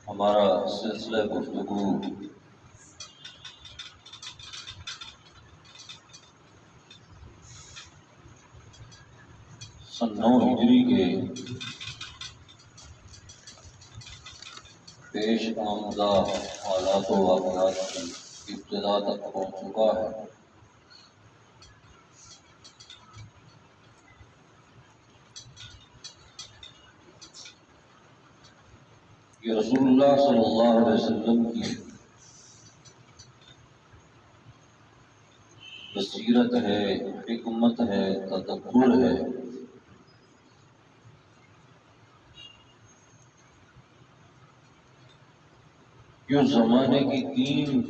ہمارا سلسلہ گفتگو سن 9 ہجری کے پیش آمدہ حالات و واقعات کی ابتدا تک پہنچ چکا ہے۔ یہ رسول اللہ صلی اللہ علیہ وسلم کی بصیرت ہے، حکمت ہے، تدبر ہے جو زمانے کی 3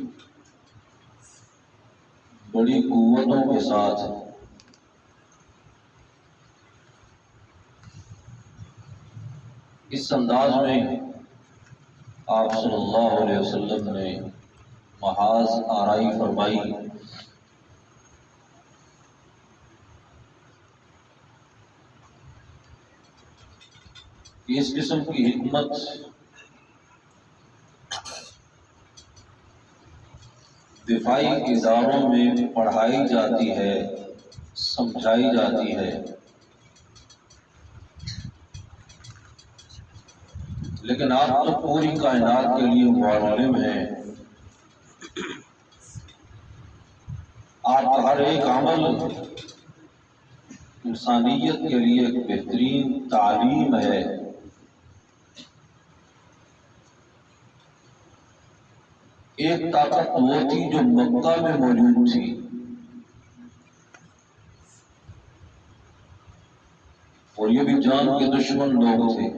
بڑی قوتوں کے ساتھ اس انداز میں آپ صلی اللہ علیہ وسلم نے محاذ آرائی فرمائی کہ اس قسم کی حکمت دفاعی اداروں میں پڑھائی جاتی ہے، سمجھائی جاتی ہے، لیکن آپ تو پوری کائنات کے لیے معلم ہیں۔ آپ کا ہر ایک عمل انسانیت کے لیے ایک بہترین تعلیم ہے۔ ایک طاقت وہ تھی جو مکہ میں موجود تھی، اور یہ بھی جان کے دشمن لوگ تھے۔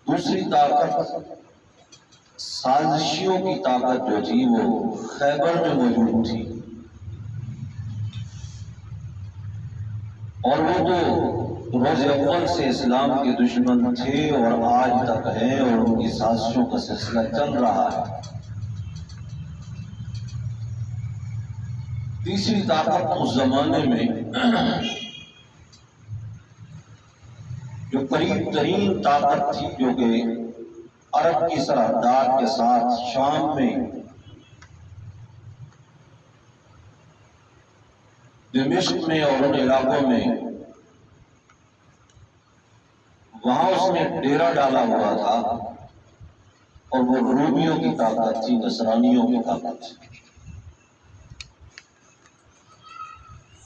دوسری طاقت سازشیوں کی طاقت جو تھی وہ خیبر میں موجود تھی، اور وہ تو روز اول سے اسلام کے دشمن تھے اور آج تک ہیں، اور ان کی سازشوں کا سلسلہ چل رہا ہے۔ تیسری طاقت اس زمانے میں جو قریب ترین طاقت تھی، جو کہ عرب کی سرحدات کے ساتھ شام میں دمشق میں اور ان علاقوں میں وہاں اس نے ڈیرا ڈالا ہوا تھا، اور وہ رومیوں کی طاقت تھی، نصرانیوں کی طاقت تھی۔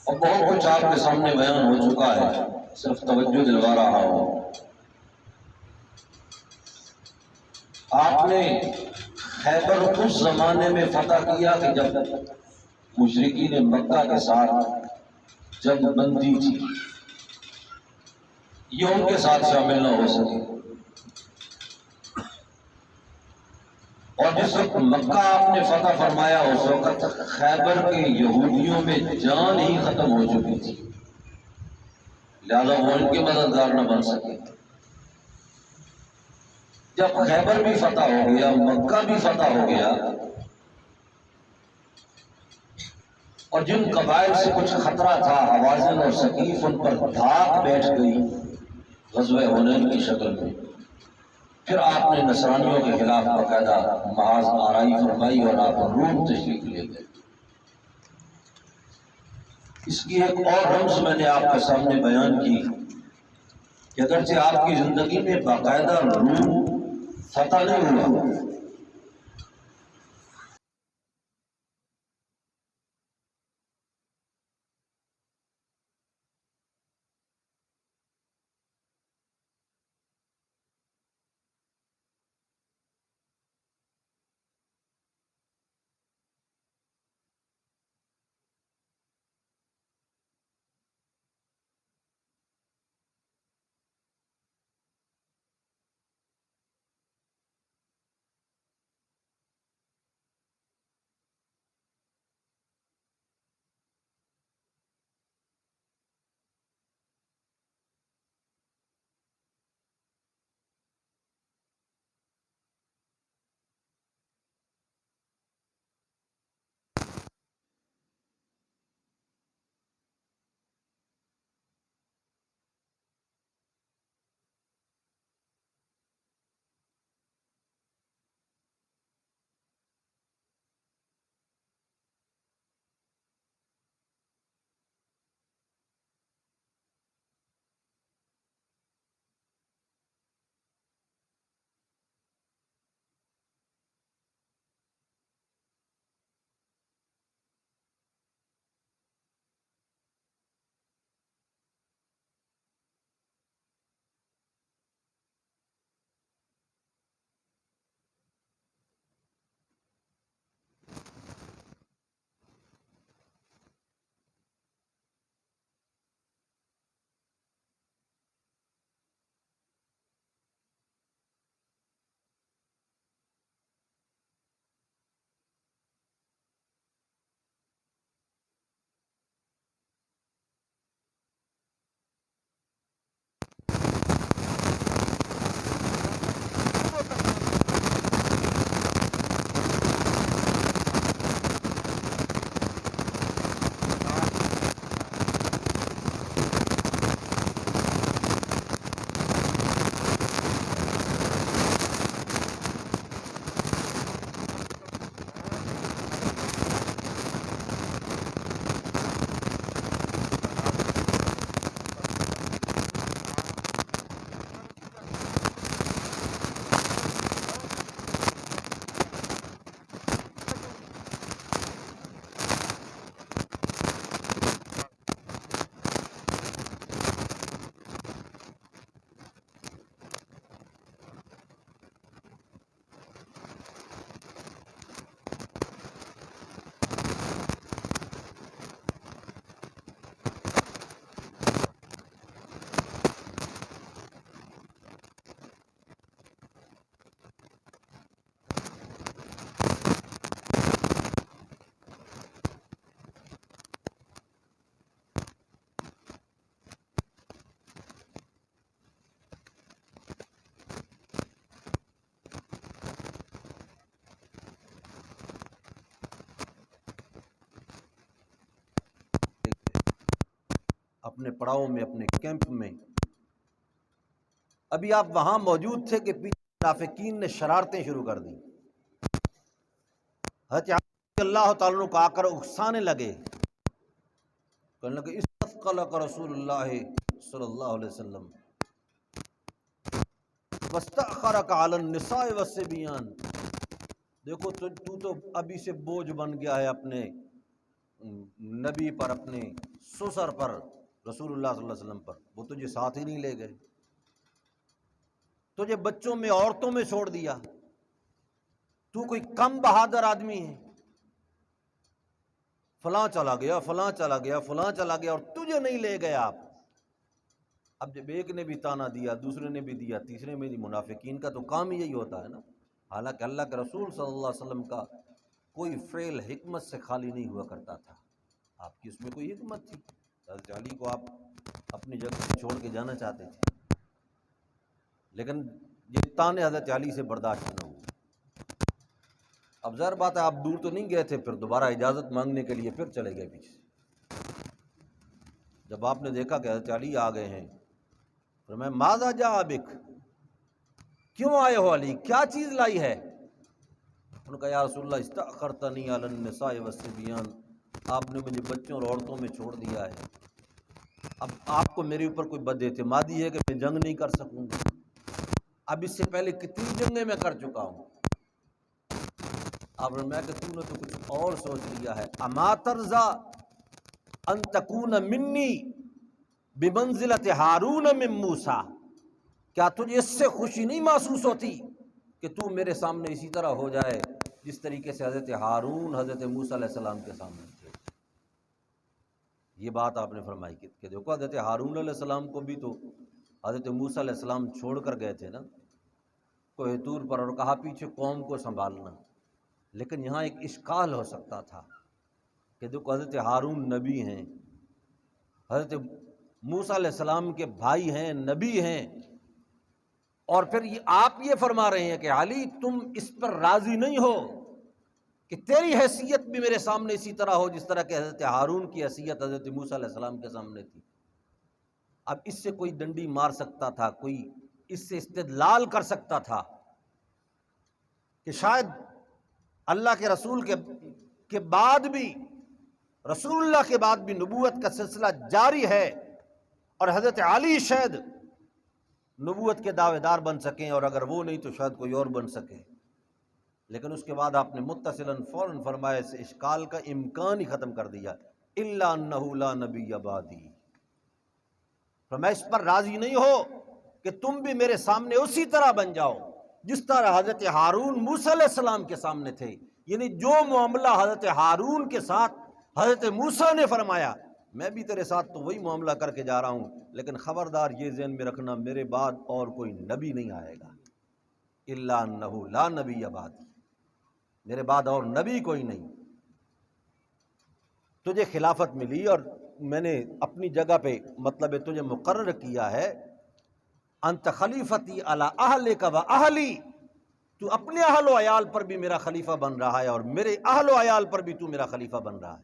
اور بہت کچھ آپ کے سامنے بیان ہو چکا ہے، صرف توجہ دلوا رہا ہوں۔ آپ نے خیبر اس زمانے میں فتح کیا کہ جب مشرکین مکہ کے ساتھ جنگ بندی تھی، یہ ان کے ساتھ شامل نہ ہو سکے، اور جس وقت مکہ آپ نے فتح فرمایا اس وقت خیبر کے یہودیوں میں جان ہی ختم ہو چکی تھی، لہذا وہ ان کے مددگار نہ بن سکے۔ جب خیبر بھی فتح ہو گیا، مکہ بھی فتح ہو گیا، اور جن قبائل سے کچھ خطرہ تھا، حوازن اور ثقیف، ان پر دھاک بیٹھ گئی غزوہ حنین کی شکل میں، پھر آپ نے نصرانیوں کے خلاف باقاعدہ محاذ آرائی فرمائی اور آپ روم تشریف لے گئے۔ اس کی ایک اور رمز میں نے آپ کے سامنے بیان کی کہ اگرچہ آپ کی زندگی میں باقاعدہ روم فتح نہیں ہوا، اپنے پڑاؤ میں، اپنے کیمپ میں. ابھی آپ وہاں موجود تھے کہ پیچھے منافقین نے شرارتیں شروع کر دیں. حضرت علی اللہ تعالیٰ عنہ کو آ کر اکسانے لگے، کہنے لگے استثقلک رسول اللہ صلی اللہ علیہ وسلم واستأخرک علی النساء والصبیان. دیکھو تو ابھی سے بوجھ بن گیا ہے اپنے نبی پر، اپنے سسر پر، رسول اللہ صلی اللہ علیہ وسلم پر. وہ تجھے ساتھ ہی نہیں لے گئے، تجھے بچوں میں عورتوں میں چھوڑ دیا. تو کوئی کم بہادر آدمی ہے، فلاں چلا گیا، فلاں چلا گیا، فلاں چلا گیا، اور تجھے نہیں لے گئے آپ. اب جب ایک نے بھی تانا دیا، دوسرے نے بھی دیا، تیسرے میں بھی، منافقین کا تو کام ہی یہی ہوتا ہے نا. حالانکہ اللہ کے رسول صلی اللہ علیہ وسلم کا کوئی فعل حکمت سے خالی نہیں ہوا کرتا تھا. آپ کی اس میں کوئی حکمت تھی. حضرت علی کو آپ اپنی جگہ سے چھوڑ کے جانا چاہتے تھے، لیکن یہ تانے حضرت علی سے برداشت نہ ہوئے. اب ظاہر بات ہے آپ دور تو نہیں گئے تھے، پھر دوبارہ اجازت مانگنے کے لیے پھر چلے گئے پیچھے. جب آپ نے دیکھا کہ حضرت علی آ گئے ہیں، پھر میں ماذا جاء بک، کیوں آئے ہو علی، کیا چیز لائی ہے؟ انہوں نے کہا یا رسول اللہ استأخرتنی علی النساء والصبیان، آپ نے مجھے بچوں اور عورتوں میں چھوڑ دیا ہے. اب آپ کو میرے اوپر کوئی بد اعتمادی ہے کہ میں جنگ نہیں کر سکوں گا؟ اب اس سے پہلے کتنی جنگیں میں کر چکا ہوں. اب میں کہ تو نے تو کچھ اور سوچ لیا ہے. اما ترضا ان تکون منی بمنزلت ہارون من موسیٰ، کیا تجھے اس سے خوشی نہیں محسوس ہوتی کہ تو میرے سامنے اسی طرح ہو جائے جس طریقے سے حضرت ہارون حضرت موسیٰ علیہ السلام کے سامنے تھے؟ یہ بات آپ نے فرمائی کہ دیکھو حضرت ہارون علیہ السلام کو بھی تو حضرت موسیٰ علیہ السلام چھوڑ کر گئے تھے نا کوہ طور پر، اور کہا پیچھے قوم کو سنبھالنا. لیکن یہاں ایک اشکال ہو سکتا تھا کہ دیکھو حضرت ہارون نبی ہیں، حضرت موسیٰ علیہ السلام کے بھائی ہیں، نبی ہیں، اور پھر آپ یہ فرما رہے ہیں کہ علی تم اس پر راضی نہیں ہو کہ تیری حیثیت بھی میرے سامنے اسی طرح ہو جس طرح کہ حضرت ہارون کی حیثیت حضرت موسیٰ علیہ السلام کے سامنے تھی. اب اس سے کوئی ڈنڈی مار سکتا تھا، کوئی اس سے استدلال کر سکتا تھا کہ شاید اللہ کے رسول کے بعد بھی، رسول اللہ کے بعد بھی نبوت کا سلسلہ جاری ہے، اور حضرت علی شاید نبوت کے دعوے دار بن سکیں، اور اگر وہ نہیں تو شاید کوئی اور بن سکے. لیکن اس کے بعد آپ نے متصلاً فوراً فرمایا اس اشکال کا امکان ہی ختم کر دیا، الا انہ لا نبی بعدی. میں اس پر راضی نہیں ہو کہ تم بھی میرے سامنے اسی طرح بن جاؤ جس طرح حضرت ہارون موسیٰ علیہ السلام کے سامنے تھے. یعنی جو معاملہ حضرت ہارون کے ساتھ حضرت موسیٰ نے فرمایا، میں بھی تیرے ساتھ تو وہی معاملہ کر کے جا رہا ہوں، لیکن خبردار یہ ذہن میں رکھنا میرے بعد اور کوئی نبی نہیں آئے گا. الا انہ لا نبی بعدی، میرے بعد اور نبی کوئی نہیں. تجھے خلافت ملی اور میں نے اپنی جگہ پہ مطلب تجھے مقرر کیا ہے، انت خلیفتی علی اہلک و اہلی، تو اپنے اہل و عیال پر بھی میرا خلیفہ بن رہا ہے اور میرے اہل و عیال پر بھی تو میرا خلیفہ بن رہا ہے.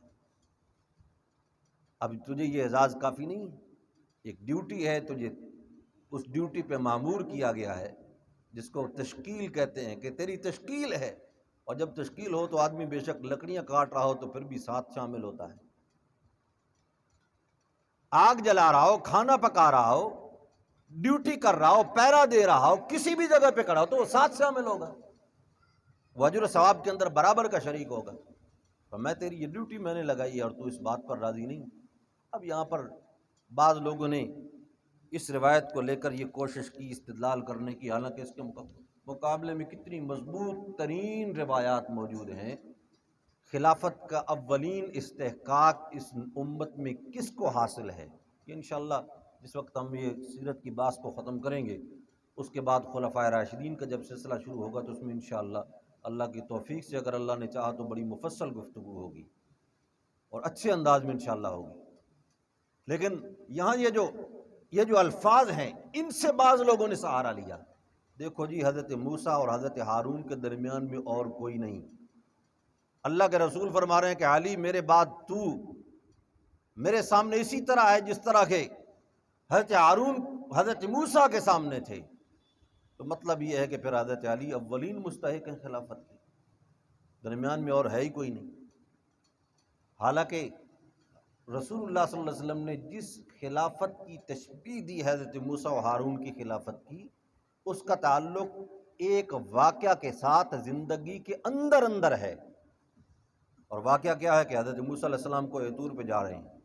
اب تجھے یہ اعزاز کافی نہیں؟ ایک ڈیوٹی ہے، تجھے اس ڈیوٹی پہ مامور کیا گیا ہے جس کو تشکیل کہتے ہیں کہ تیری تشکیل ہے. اور جب تشکیل ہو تو آدمی بے شک لکڑیاں کاٹ رہا ہو تو پھر بھی ساتھ شامل ہوتا ہے، آگ جلا رہا ہو، کھانا پکا رہا ہو، ڈیوٹی کر رہا ہو، پہرا دے رہا ہو، کسی بھی جگہ پہ کھڑا ہو تو وہ ساتھ شامل ہوگا، وہ اجر و ثواب کے اندر برابر کا شریک ہوگا. تو میں تیری یہ ڈیوٹی میں نے لگائی ہے اور تو اس بات پر راضی نہیں. اب یہاں پر بعض لوگوں نے اس روایت کو لے کر یہ کوشش کی استدلال کرنے کی، حالانکہ اس کے مقابلے میں کتنی مضبوط ترین روایات موجود ہیں. خلافت کا اولین استحقاق اس امت میں کس کو حاصل ہے، کہ انشاءاللہ جس وقت ہم یہ سیرت کی بحث کو ختم کریں گے اس کے بعد خلفائے راشدین کا جب سلسلہ شروع ہوگا تو اس میں انشاءاللہ اللہ کی توفیق سے اگر اللہ نے چاہا تو بڑی مفصل گفتگو ہوگی اور اچھے انداز میں انشاءاللہ ہوگی. لیکن یہاں یہ جو الفاظ ہیں ان سے بعض لوگوں نے سہارا لیا. دیکھو جی حضرت موسیٰ اور حضرت ہارون کے درمیان میں اور کوئی نہیں. اللہ کے رسول فرما رہے ہیں کہ علی میرے بعد تو میرے سامنے اسی طرح ہے جس طرح کے حضرت ہارون حضرت موسیٰ کے سامنے تھے، تو مطلب یہ ہے کہ پھر حضرت علی اولین مستحق ہیں خلافت کے، درمیان میں اور ہے ہی کوئی نہیں۔ حالانکہ رسول اللہ صلی اللہ علیہ وسلم نے جس خلافت کی تشبیہ دی حضرت موسیٰ و ہارون کی خلافت کی، اس کا تعلق ایک واقعہ کے ساتھ زندگی کے اندر اندر ہے۔ اور واقعہ کیا ہے کہ حضرت موسیٰ علیہ السلام کو طور پہ جا رہے ہیں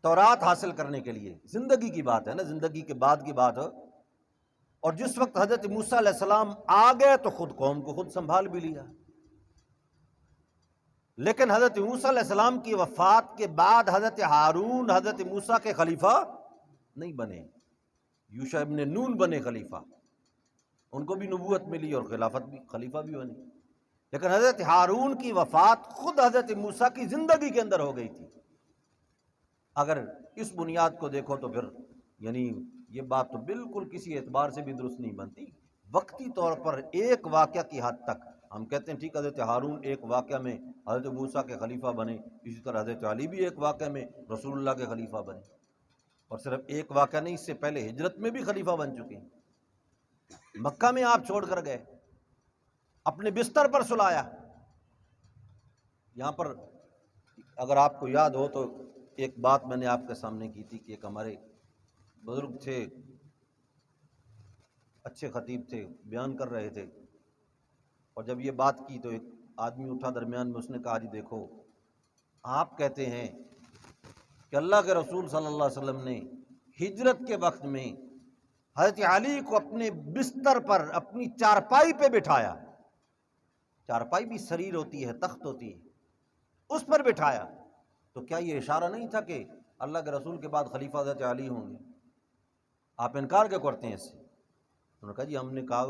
تورات حاصل کرنے کے لیے، زندگی کی بات ہے نا، زندگی کے بعد کی بات ہے۔ اور جس وقت حضرت موسیٰ علیہ السلام آ گئے تو خود قوم کو خود سنبھال بھی لیا، لیکن حضرت موسیٰ علیہ السلام کی وفات کے بعد حضرت ہارون حضرت موسیٰ کے خلیفہ نہیں بنے، یوشع ابن نون بنے خلیفہ، ان کو بھی نبوت ملی اور خلافت بھی، خلیفہ بھی بنے، لیکن حضرت ہارون کی وفات خود حضرت موسیٰ کی زندگی کے اندر ہو گئی تھی۔ اگر اس بنیاد کو دیکھو تو پھر یعنی یہ بات تو بالکل کسی اعتبار سے بھی درست نہیں بنتی۔ وقتی طور پر ایک واقعہ کی حد تک ہم کہتے ہیں ٹھیک، حضرت ہارون ایک واقعہ میں حضرت موسیٰ کے خلیفہ بنے، اسی طرح حضرت علی بھی ایک واقعہ میں رسول اللہ کے خلیفہ بنے، اور صرف ایک واقعہ نہیں، اس سے پہلے ہجرت میں بھی خلیفہ بن چکے ہیں۔ مکہ میں آپ چھوڑ کر گئے، اپنے بستر پر سلایا۔ یہاں پر اگر آپ کو یاد ہو تو ایک بات میں نے آپ کے سامنے کی تھی کہ ایک ہمارے بزرگ تھے، اچھے خطیب تھے، بیان کر رہے تھے، اور جب یہ بات کی تو ایک آدمی اٹھا درمیان میں، اس نے کہا جی دیکھو، آپ کہتے ہیں کہ اللہ کے رسول صلی اللہ علیہ وسلم نے ہجرت کے وقت میں حضرت علی کو اپنے بستر پر اپنی چارپائی پہ بٹھایا، چارپائی بھی سریر ہوتی ہے، تخت ہوتی ہے، اس پر بٹھایا، تو کیا یہ اشارہ نہیں تھا کہ اللہ کے رسول کے بعد خلیفہ حضرت علی ہوں گے؟ آپ انکار کیوں کرتے ہیں اس سے؟ انہوں نے کہا جی ہم نے کہا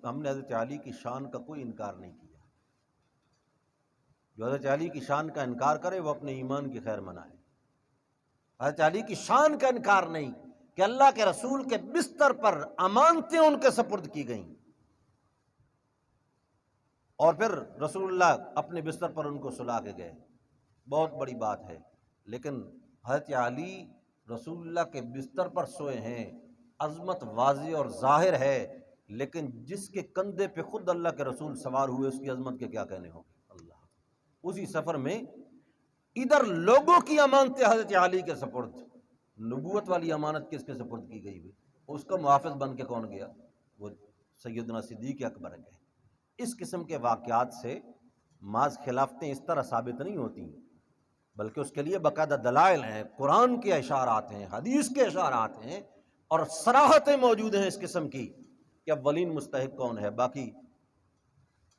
ہم نے حضرت علی کی شان کا کوئی انکار نہیں کیا، جو حضرت علی کی شان کا انکار کرے وہ اپنے ایمان کی خیر منائے۔ حضرت علی کی شان کا انکار نہیں کہ اللہ کے رسول کے بستر پر امانتیں ان کے سپرد کی گئیں، اور پھر رسول اللہ اپنے بستر پر ان کو سلا کے گئے، بہت بڑی بات ہے۔ لیکن حضرت علی رسول اللہ کے بستر پر سوئے ہیں، عظمت واضح اور ظاہر ہے، لیکن جس کے کندھے پہ خود اللہ کے رسول سوار ہوئے اس کی عظمت کے کیا کہنے ہوں گے؟ اللہ، اسی سفر میں ادھر لوگوں کی امانتیں حضرت علی کے سپرد، نبوت والی امانت کس کے سپرد کی گئی ہوئی، اس کا محافظ بن کے کون گیا؟ وہ سیدنا صدیق اکبر گئے۔ اس قسم کے واقعات سے محض خلافتیں اس طرح ثابت نہیں ہوتی، بلکہ اس کے لیے باقاعدہ دلائل ہیں، قرآن کے اشارات ہیں، حدیث کے اشارات ہیں، اور صراحتیں موجود ہیں اس قسم کی کہ اولین مستحق کون ہے۔ باقی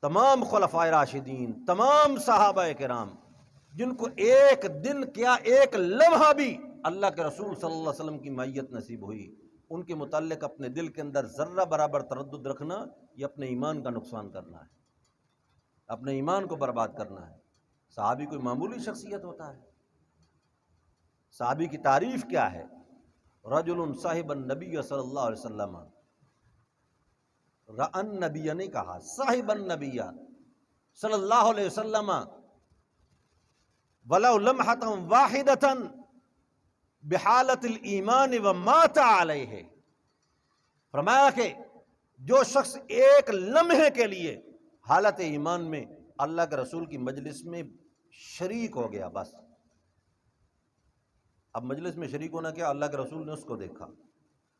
تمام خلفائے راشدین، تمام صحابہ کرام جن کو ایک دن کیا ایک لمحہ بھی اللہ کے رسول صلی اللہ علیہ وسلم کی معیت نصیب ہوئی، ان کے متعلق اپنے دل کے اندر ذرہ برابر تردد رکھنا یہ اپنے ایمان کا نقصان کرنا ہے، اپنے ایمان کو برباد کرنا ہے۔ صحابی کوئی معمولی شخصیت ہوتا ہے؟ صحابی کی تعریف کیا ہے؟ رجل صاحب النبی صلی اللہ علیہ وسلم، رأن نبی نے کہا، صاحب النبی صلی اللہ علیہ وسلم ولو لمحۃ واحدۃ بحالت الایمان ومات علیہ، فرمایا کہ جو شخص ایک لمحے کے لیے حالت ایمان میں اللہ کے رسول کی مجلس میں شریک ہو گیا، بس اب مجلس میں شریک ہونا کیا، اللہ کے رسول نے اس کو دیکھا،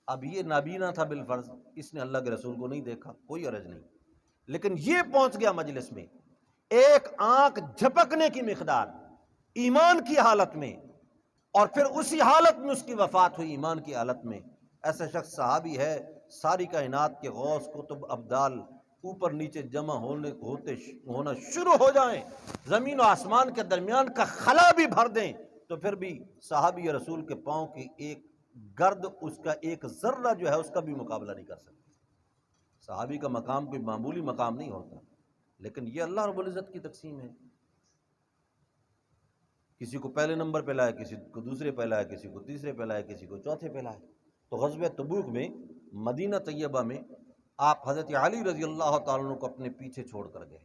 اب یہ نابینا تھا بالفرض، اس نے اللہ کے رسول کو نہیں دیکھا، کوئی عرض نہیں، لیکن یہ پہنچ گیا مجلس میں ایک آنکھ جھپکنے کی مقدار ایمان کی حالت میں، اور پھر اسی حالت میں اس کی وفات ہوئی ایمان کی حالت میں، ایسا شخص صحابی ہے۔ ساری کائنات کے غوث کتب ابدال اوپر نیچے جمع ہونا شروع ہو جائیں، زمین و آسمان کے درمیان کا خلا بھی بھر دیں، تو پھر بھی صحابی رسول کے پاؤں کی ایک گرد، اس کا ایک ذرہ جو ہے اس کا بھی مقابلہ نہیں کر سکتی۔ صحابی کا مقام کوئی معمولی مقام نہیں ہوتا، لیکن یہ اللہ رب العزت کی تقسیم ہے، کسی کو پہلے نمبر پہ لائے، کسی کو دوسرے پہ لائے، کسی کو تیسرے پہ لائے، کسی کو چوتھے پہ لائے۔ تو غزوہ تبوک میں مدینہ طیبہ میں آپ حضرت علی رضی اللہ تعالیٰ عنہ کو اپنے پیچھے چھوڑ کر گئے،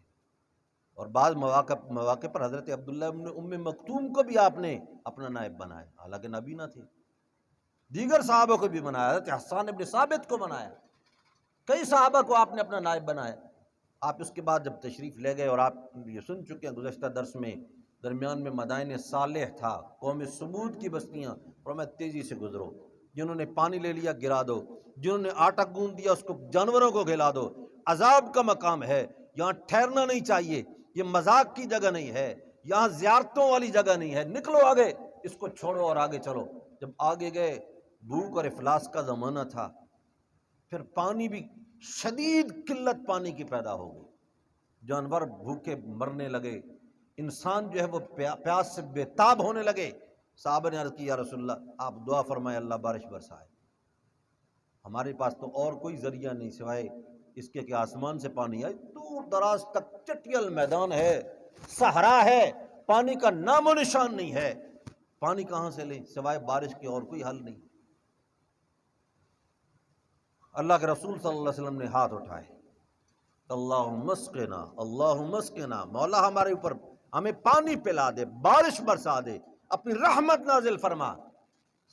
اور بعض مواقع پر حضرت عبداللہ ابن ام مکتوم کو بھی آپ نے اپنا نائب بنایا، حالانکہ نبی نہ تھے، دیگر صحابہ کو بھی بنایا، حضرت حسان ابن ثابت کو بنایا، کئی صحابہ کو آپ نے اپنا نائب بنایا۔ آپ اس کے بعد جب تشریف لے گئے، اور آپ یہ سن چکے ہیں گزشتہ درس میں، درمیان میں مدائن صالح تھا، قوم سمود کی بستیاں، اور میں تیزی سے گزرو، جنہوں نے پانی لے لیا گرا دو، جنہوں نے آٹا گوندھ دیا اس کو جانوروں کو کھلا دو۔ عذاب کا مقام ہے، یہاں ٹھہرنا نہیں چاہیے، یہ مذاق کی جگہ نہیں ہے، یہاں زیارتوں والی جگہ نہیں ہے، نکلو آگے، اس کو چھوڑو اور آگے چلو۔ جب آگے گئے، بھوک اور افلاس کا زمانہ تھا، پھر پانی بھی شدید قلت پانی کی پیدا ہو گئی، جانور بھوکے مرنے لگے، انسان جو ہے وہ پیاس سے بے تاب ہونے لگے۔ صحابہ نے عرض کی یا رسول اللہ آپ دعا فرمائے اللہ بارش برسائے، ہمارے پاس تو اور کوئی ذریعہ نہیں سوائے اس کے کہ آسمان سے پانی آئے۔ دور دراز تک چٹیل میدان ہے، صحرا ہے، پانی کا نام و نشان نہیں ہے، پانی کہاں سے لیں سوائے بارش کے، اور کوئی حل نہیں۔ اللہ کے رسول صلی اللہ علیہ وسلم نے ہاتھ اٹھائے، اللہم اسقنا اللہم اسقنا، مولا ہمارے اوپر ہمیں پانی پلا دے، بارش برسا دے، اپنی رحمت نازل فرما۔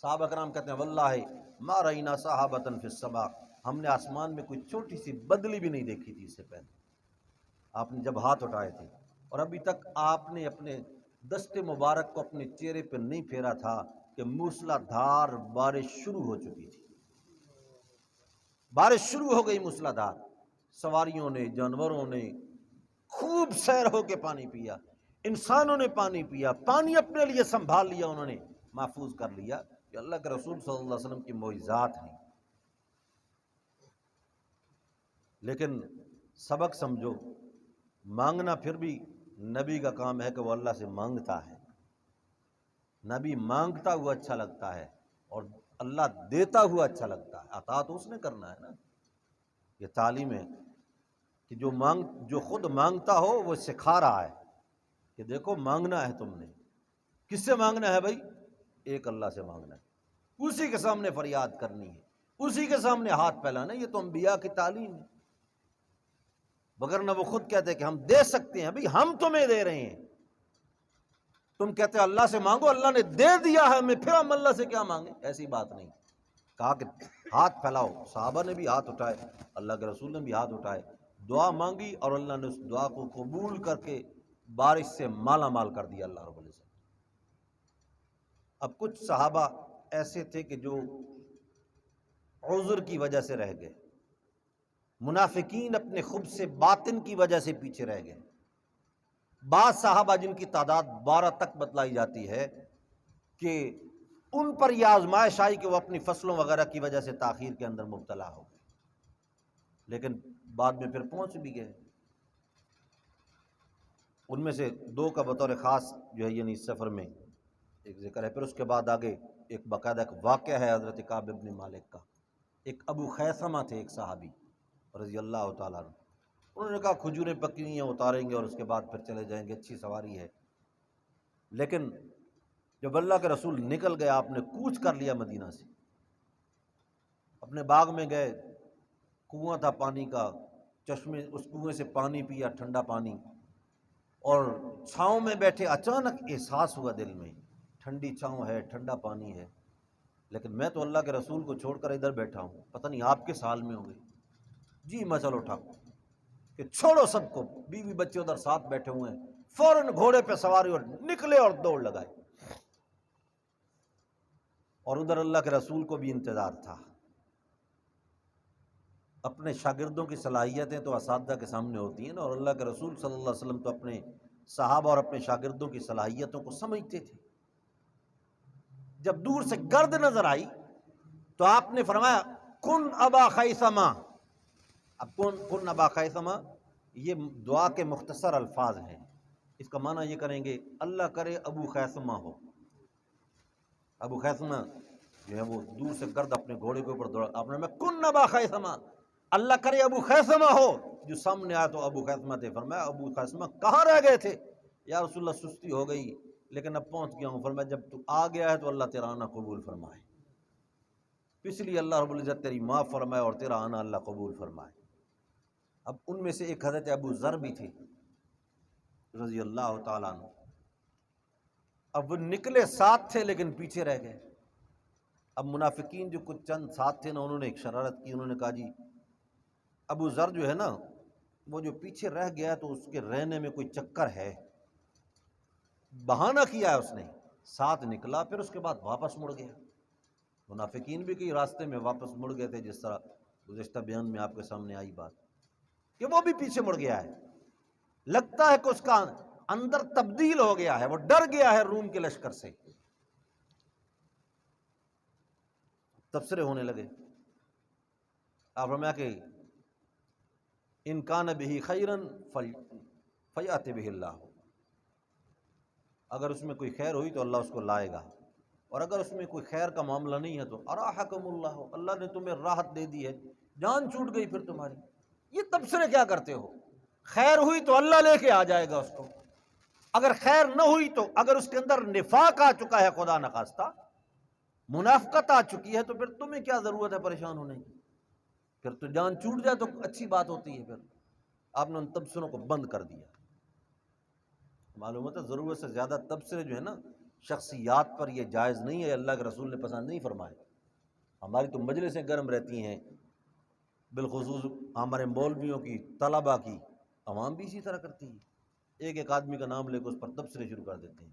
صحابہ کرام کہتے ہیں واللہ ما رأینا صحابۃ فی السماء، ہم نے آسمان میں کوئی چھوٹی سی بدلی بھی نہیں دیکھی تھی اس سے پہلے، آپ نے جب ہاتھ اٹھائے تھے، اور ابھی تک آپ نے اپنے دست مبارک کو اپنے چہرے پہ نہیں پھیرا تھا کہ موسلا دھار بارش شروع ہو چکی تھی، بارش شروع ہو گئی موسلا دھار، سواریوں نے، جانوروں نے خوب سیر ہو کے پانی پیا، انسانوں نے پانی پیا، پانی اپنے لیے سنبھال لیا، انہوں نے محفوظ کر لیا کہ اللہ کے رسول صلی اللہ علیہ وسلم کی معجزات ہیں۔ لیکن سبق سمجھو، مانگنا پھر بھی نبی کا کام ہے کہ وہ اللہ سے مانگتا ہے، نبی مانگتا ہوا اچھا لگتا ہے اور اللہ دیتا ہوا اچھا لگتا ہے، عطا تو اس نے کرنا ہے نا۔ یہ تعلیم ہے کہ جو خود مانگتا ہو وہ سکھا رہا ہے کہ دیکھو مانگنا ہے تم نے، کس سے مانگنا ہے بھائی؟ ایک اللہ سے مانگنا ہے، اسی کے سامنے فریاد کرنی ہے، اسی کے سامنے ہاتھ پھیلانا ہے، یہ تو انبیاء کی تعلیم ہے۔ وگرنہ وہ خود کہتے ہیں کہ ہم دے سکتے ہیں، بھائی ہم تمہیں دے رہے ہیں، تم کہتے ہیں اللہ سے مانگو، اللہ نے دے دیا ہے ہمیں، پھر ہم اللہ سے کیا مانگیں؟ ایسی بات نہیں، کہا کہ ہاتھ پھیلاؤ، صحابہ نے بھی ہاتھ اٹھائے، اللہ کے رسول نے بھی ہاتھ اٹھائے، دعا مانگی، اور اللہ نے اس دعا کو قبول کر کے بارش سے مالا مال کر دیا اللہ رب العزت۔ اب کچھ صحابہ ایسے تھے کہ جو عذر کی وجہ سے رہ گئے، منافقین اپنے خبث سے باطن کی وجہ سے پیچھے رہ گئے، بعض صحابہ جن کی تعداد 12 تک بتلائی جاتی ہے کہ ان پر یہ آزمائش آئی کہ وہ اپنی فصلوں وغیرہ کی وجہ سے تاخیر کے اندر مبتلا ہو گئے، لیکن بعد میں پھر پہنچ بھی گئے۔ ان میں سے 2 کا بطور خاص جو ہے یعنی اس سفر میں ایک ذکر ہے، پھر اس کے بعد آگے ایک باقاعدہ ایک واقعہ ہے حضرت کعب ابن مالک کا۔ ایک ابو خیثمہ تھے، ایک صحابی رضی اللہ تعالیٰ عنہ، انہوں نے کہا کھجوریں پکی ہیں اتاریں گے اور اس کے بعد پھر چلے جائیں گے، اچھی سواری ہے۔ لیکن جب اللہ کے رسول نکل گئے، آپ نے کوچ کر لیا مدینہ سے، اپنے باغ میں گئے، کنواں تھا پانی کا، چشمے، اس کنویں سے پانی پیا، ٹھنڈا پانی، اور چھاؤں میں بیٹھے، اچانک احساس ہوا دل میں ٹھنڈی چھاؤں ہے، ٹھنڈا پانی ہے، لیکن میں تو اللہ کے رسول کو چھوڑ کر ادھر بیٹھا ہوں، پتہ نہیں آپ کس حال میں ہوں گے۔ جی مچل اٹھا کہ چھوڑو سب کو، بیوی بچے ادھر ساتھ بیٹھے ہوئے ہیں، فوراً گھوڑے پہ سواری اور نکلے اور دوڑ لگائے، اور ادھر اللہ کے رسول کو بھی انتظار تھا۔ اپنے شاگردوں کی صلاحیتیں تو اساتذہ کے سامنے ہوتی ہیں نا، اور اللہ کے رسول صلی اللہ علیہ وسلم تو اپنے صحابہ اور اپنے شاگردوں کی صلاحیتوں کو سمجھتے تھے۔ جب دور سے گرد نظر آئی تو آپ نے فرمایا کن ابا خیثمہ۔ اب کن ابا خیثمہ یہ دعا کے مختصر الفاظ ہیں، اس کا معنی یہ کریں گے اللہ کرے ابو خیثمہ ہو۔ ابو خیثمہ جو ہے وہ دور سے گرد اپنے گھوڑے کے اوپر دوڑا، آپ نے فرمایا کن ابا خیثمہ، اللہ کرے ابو خیثمہ ہو۔ جو سامنے آیا تو ابو خیثمہ تھے، فرمایا ابو خیثمہ کہاں رہ گئے تھے؟ یا رسول اللہ سستی ہو گئی لیکن اب پہنچ گیا ہوں۔ فرمایا جب تو آ گیا ہے تو اللہ تیرا آنا قبول فرمائے، اس لیے اللہ رب العزت تیری معاف فرمائے اور تیرا آنا اللہ قبول فرمائے۔ اب ان میں سے ایک حضرت ابو ذر بھی تھے، رضی اللہ تعالیٰ عنہ۔ اب وہ نکلے ساتھ تھے لیکن پیچھے رہ گئے۔ اب منافقین جو کچھ چند ساتھ تھے نا، انہوں نے ایک شرارت کی، انہوں نے کہا جی ابو ذر جو ہے نا وہ جو پیچھے رہ گیا تو اس کے رہنے میں کوئی چکر ہے، بہانہ کیا ہے اس نے، ساتھ نکلا پھر اس کے بعد واپس مڑ گیا۔ منافقین بھی کئی راستے میں واپس مڑ گئے تھے، جس طرح گزشتہ بیان میں آپ کے سامنے آئی بات کہ وہ بھی پیچھے مڑ گیا ہے، لگتا ہے کہ اس کا اندر تبدیل ہو گیا ہے، وہ ڈر گیا ہے روم کے لشکر سے۔ تبصرے ہونے لگے، آپ فرمایا کہ ان کان بہ خیرن فیات بہ اللہ، اگر اس میں کوئی خیر ہوئی تو اللہ اس کو لائے گا، اور اگر اس میں کوئی خیر کا معاملہ نہیں ہے تو اراحکم اللہ، اللہ نے تمہیں راحت دے دی ہے، جان چھوٹ گئی پھر تمہاری۔ یہ تبصرے کیا کرتے ہو؟ خیر ہوئی تو اللہ لے کے آ جائے گا اس کو، اگر خیر نہ ہوئی تو اگر اس کے اندر نفاق آ چکا ہے، خدا نخواستہ منافقت آ چکی ہے، تو پھر تمہیں کیا ضرورت ہے پریشان ہونے کی؟ پھر تو جان چھوٹ جائے تو اچھی بات ہوتی ہے۔ پھر آپ نے ان تبصروں کو بند کر دیا۔ معلوم ہوتا ہے ضرورت سے زیادہ تبصرے جو ہے نا شخصیات پر یہ جائز نہیں ہے، اللہ کے رسول نے پسند نہیں فرمائے۔ ہماری تو مجلسیں گرم رہتی ہیں، بالخصوص ہمارے مولویوں کی، طلباء کی، عوام بھی اسی طرح کرتی ہے، ایک ایک آدمی کا نام لے کے اس پر تبصرے شروع کر دیتے ہیں۔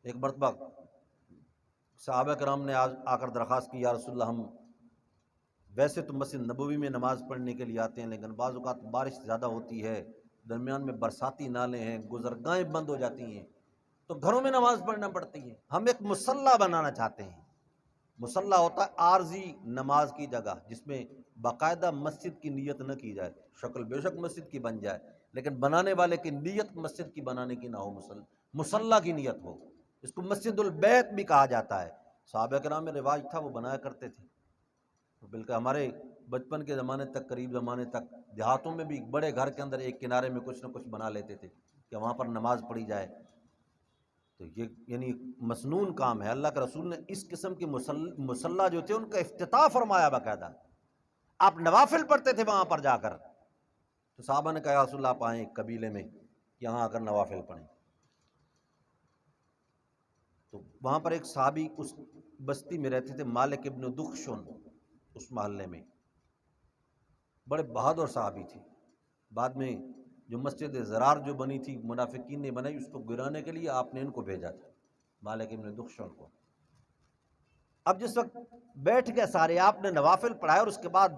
ایک مرتبہ صحابہ کرام نے آ کر درخواست کی، یا رسول اللہ ہم ویسے تو مسجد نبوی میں نماز پڑھنے کے لیے آتے ہیں، لیکن بعض اوقات بارش زیادہ ہوتی ہے، درمیان میں برساتی نالے ہیں، گزرگاہیں بند ہو جاتی ہیں، تو گھروں میں نماز پڑھنا پڑتی ہے، ہم ایک مصلی بنانا چاہتے ہیں۔ مصلی ہوتا ہے عارضی نماز کی جگہ، جس میں باقاعدہ مسجد کی نیت نہ کی جائے، شکل بے شک مسجد کی بن جائے لیکن بنانے والے کی نیت مسجد کی بنانے کی نہ ہو، مصلی کی نیت ہو، اس کو مسجد البیت بھی کہا جاتا ہے۔ صحابہ کرام میں رواج تھا، وہ بنایا کرتے تھے، بلکہ ہمارے بچپن کے زمانے تک، قریب زمانے تک دیہاتوں میں بھی بڑے گھر کے اندر ایک کنارے میں کچھ نہ کچھ بنا لیتے تھے کہ وہاں پر نماز پڑھی جائے۔ تو یہ یعنی مسنون کام ہے۔ اللہ کے رسول نے اس قسم کے مصلی جو تھے ان کا افتتاح فرمایا باقاعدہ، آپ نوافل پڑھتے تھے وہاں پر جا کر۔ تو صحابہ نے کہا یا رسول اللہ آپ آئیں ایک قبیلے میں، یہاں آ کر نوافل پڑھیں۔ تو وہاں پر ایک صحابی اس بستی میں رہتے تھے، مالک ابن دخشن، اس محلے میں بڑے بہادر صحابی تھے۔ بعد میں جو مسجد زرار جو بنی تھی منافقین نے بنائی، اس کو گرانے کے لیے آپ نے ان کو بھیجا تھا، مالک ابن دخشن کو۔ اب جس وقت بیٹھ گئے سارے، آپ نے نوافل پڑھائے اور اس کے بعد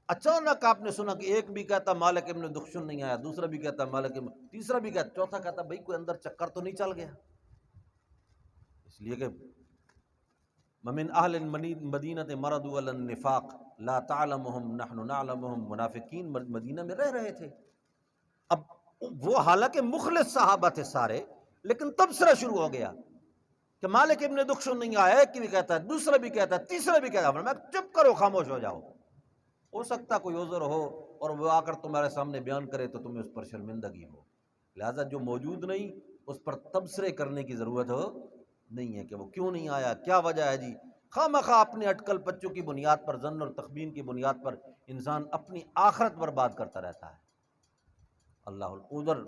اچانک آپ نے سنا کہ ایک بھی کہتا مالک ابن دخشن نہیں آیا، دوسرا بھی کہتا مالک ابن، تیسرا بھی کہتا، چوتھا کہتا بھائی کوئی اندر چکر تو نہیں چل گیا، اس لیے کہ وَمِنْ أَهْلِ الْمَدِينَةِ مَرَضُوا عَلَى النِّفَاقِ لَا تَعْلَمُهُمْ نَحْنُ نَعْلَمُهُمْ، منافقین مدینہ میں رہ رہے تھے۔ اب وہ حالانکہ مخلص صحابہ تھے سارے، لیکن تبصرہ شروع ہو گیا کہ مالک ابن دخشن نہیں آیا، ایک بھی کہتا ہے، دوسرا بھی کہتا ہے، تیسرا بھی کہتا ہے۔ میں چپ کرو، خاموش ہو جاؤ، ہو سکتا کوئی عذر ہو اور وہ آ کر تمہارے سامنے بیان کرے تو تمہیں اس پر شرمندگی ہو، لہذا جو موجود نہیں اس پر تبصرے کرنے کی ضرورت ہو نہیں ہے کہ وہ کیوں نہیں آیا، کیا وجہ ہے جی۔ خواہ مخواہ اپنے اٹکل پچوں کی بنیاد پر، ظن اور تخمین کی بنیاد پر انسان اپنی آخرت برباد کرتا رہتا ہے۔ اللہ ادھر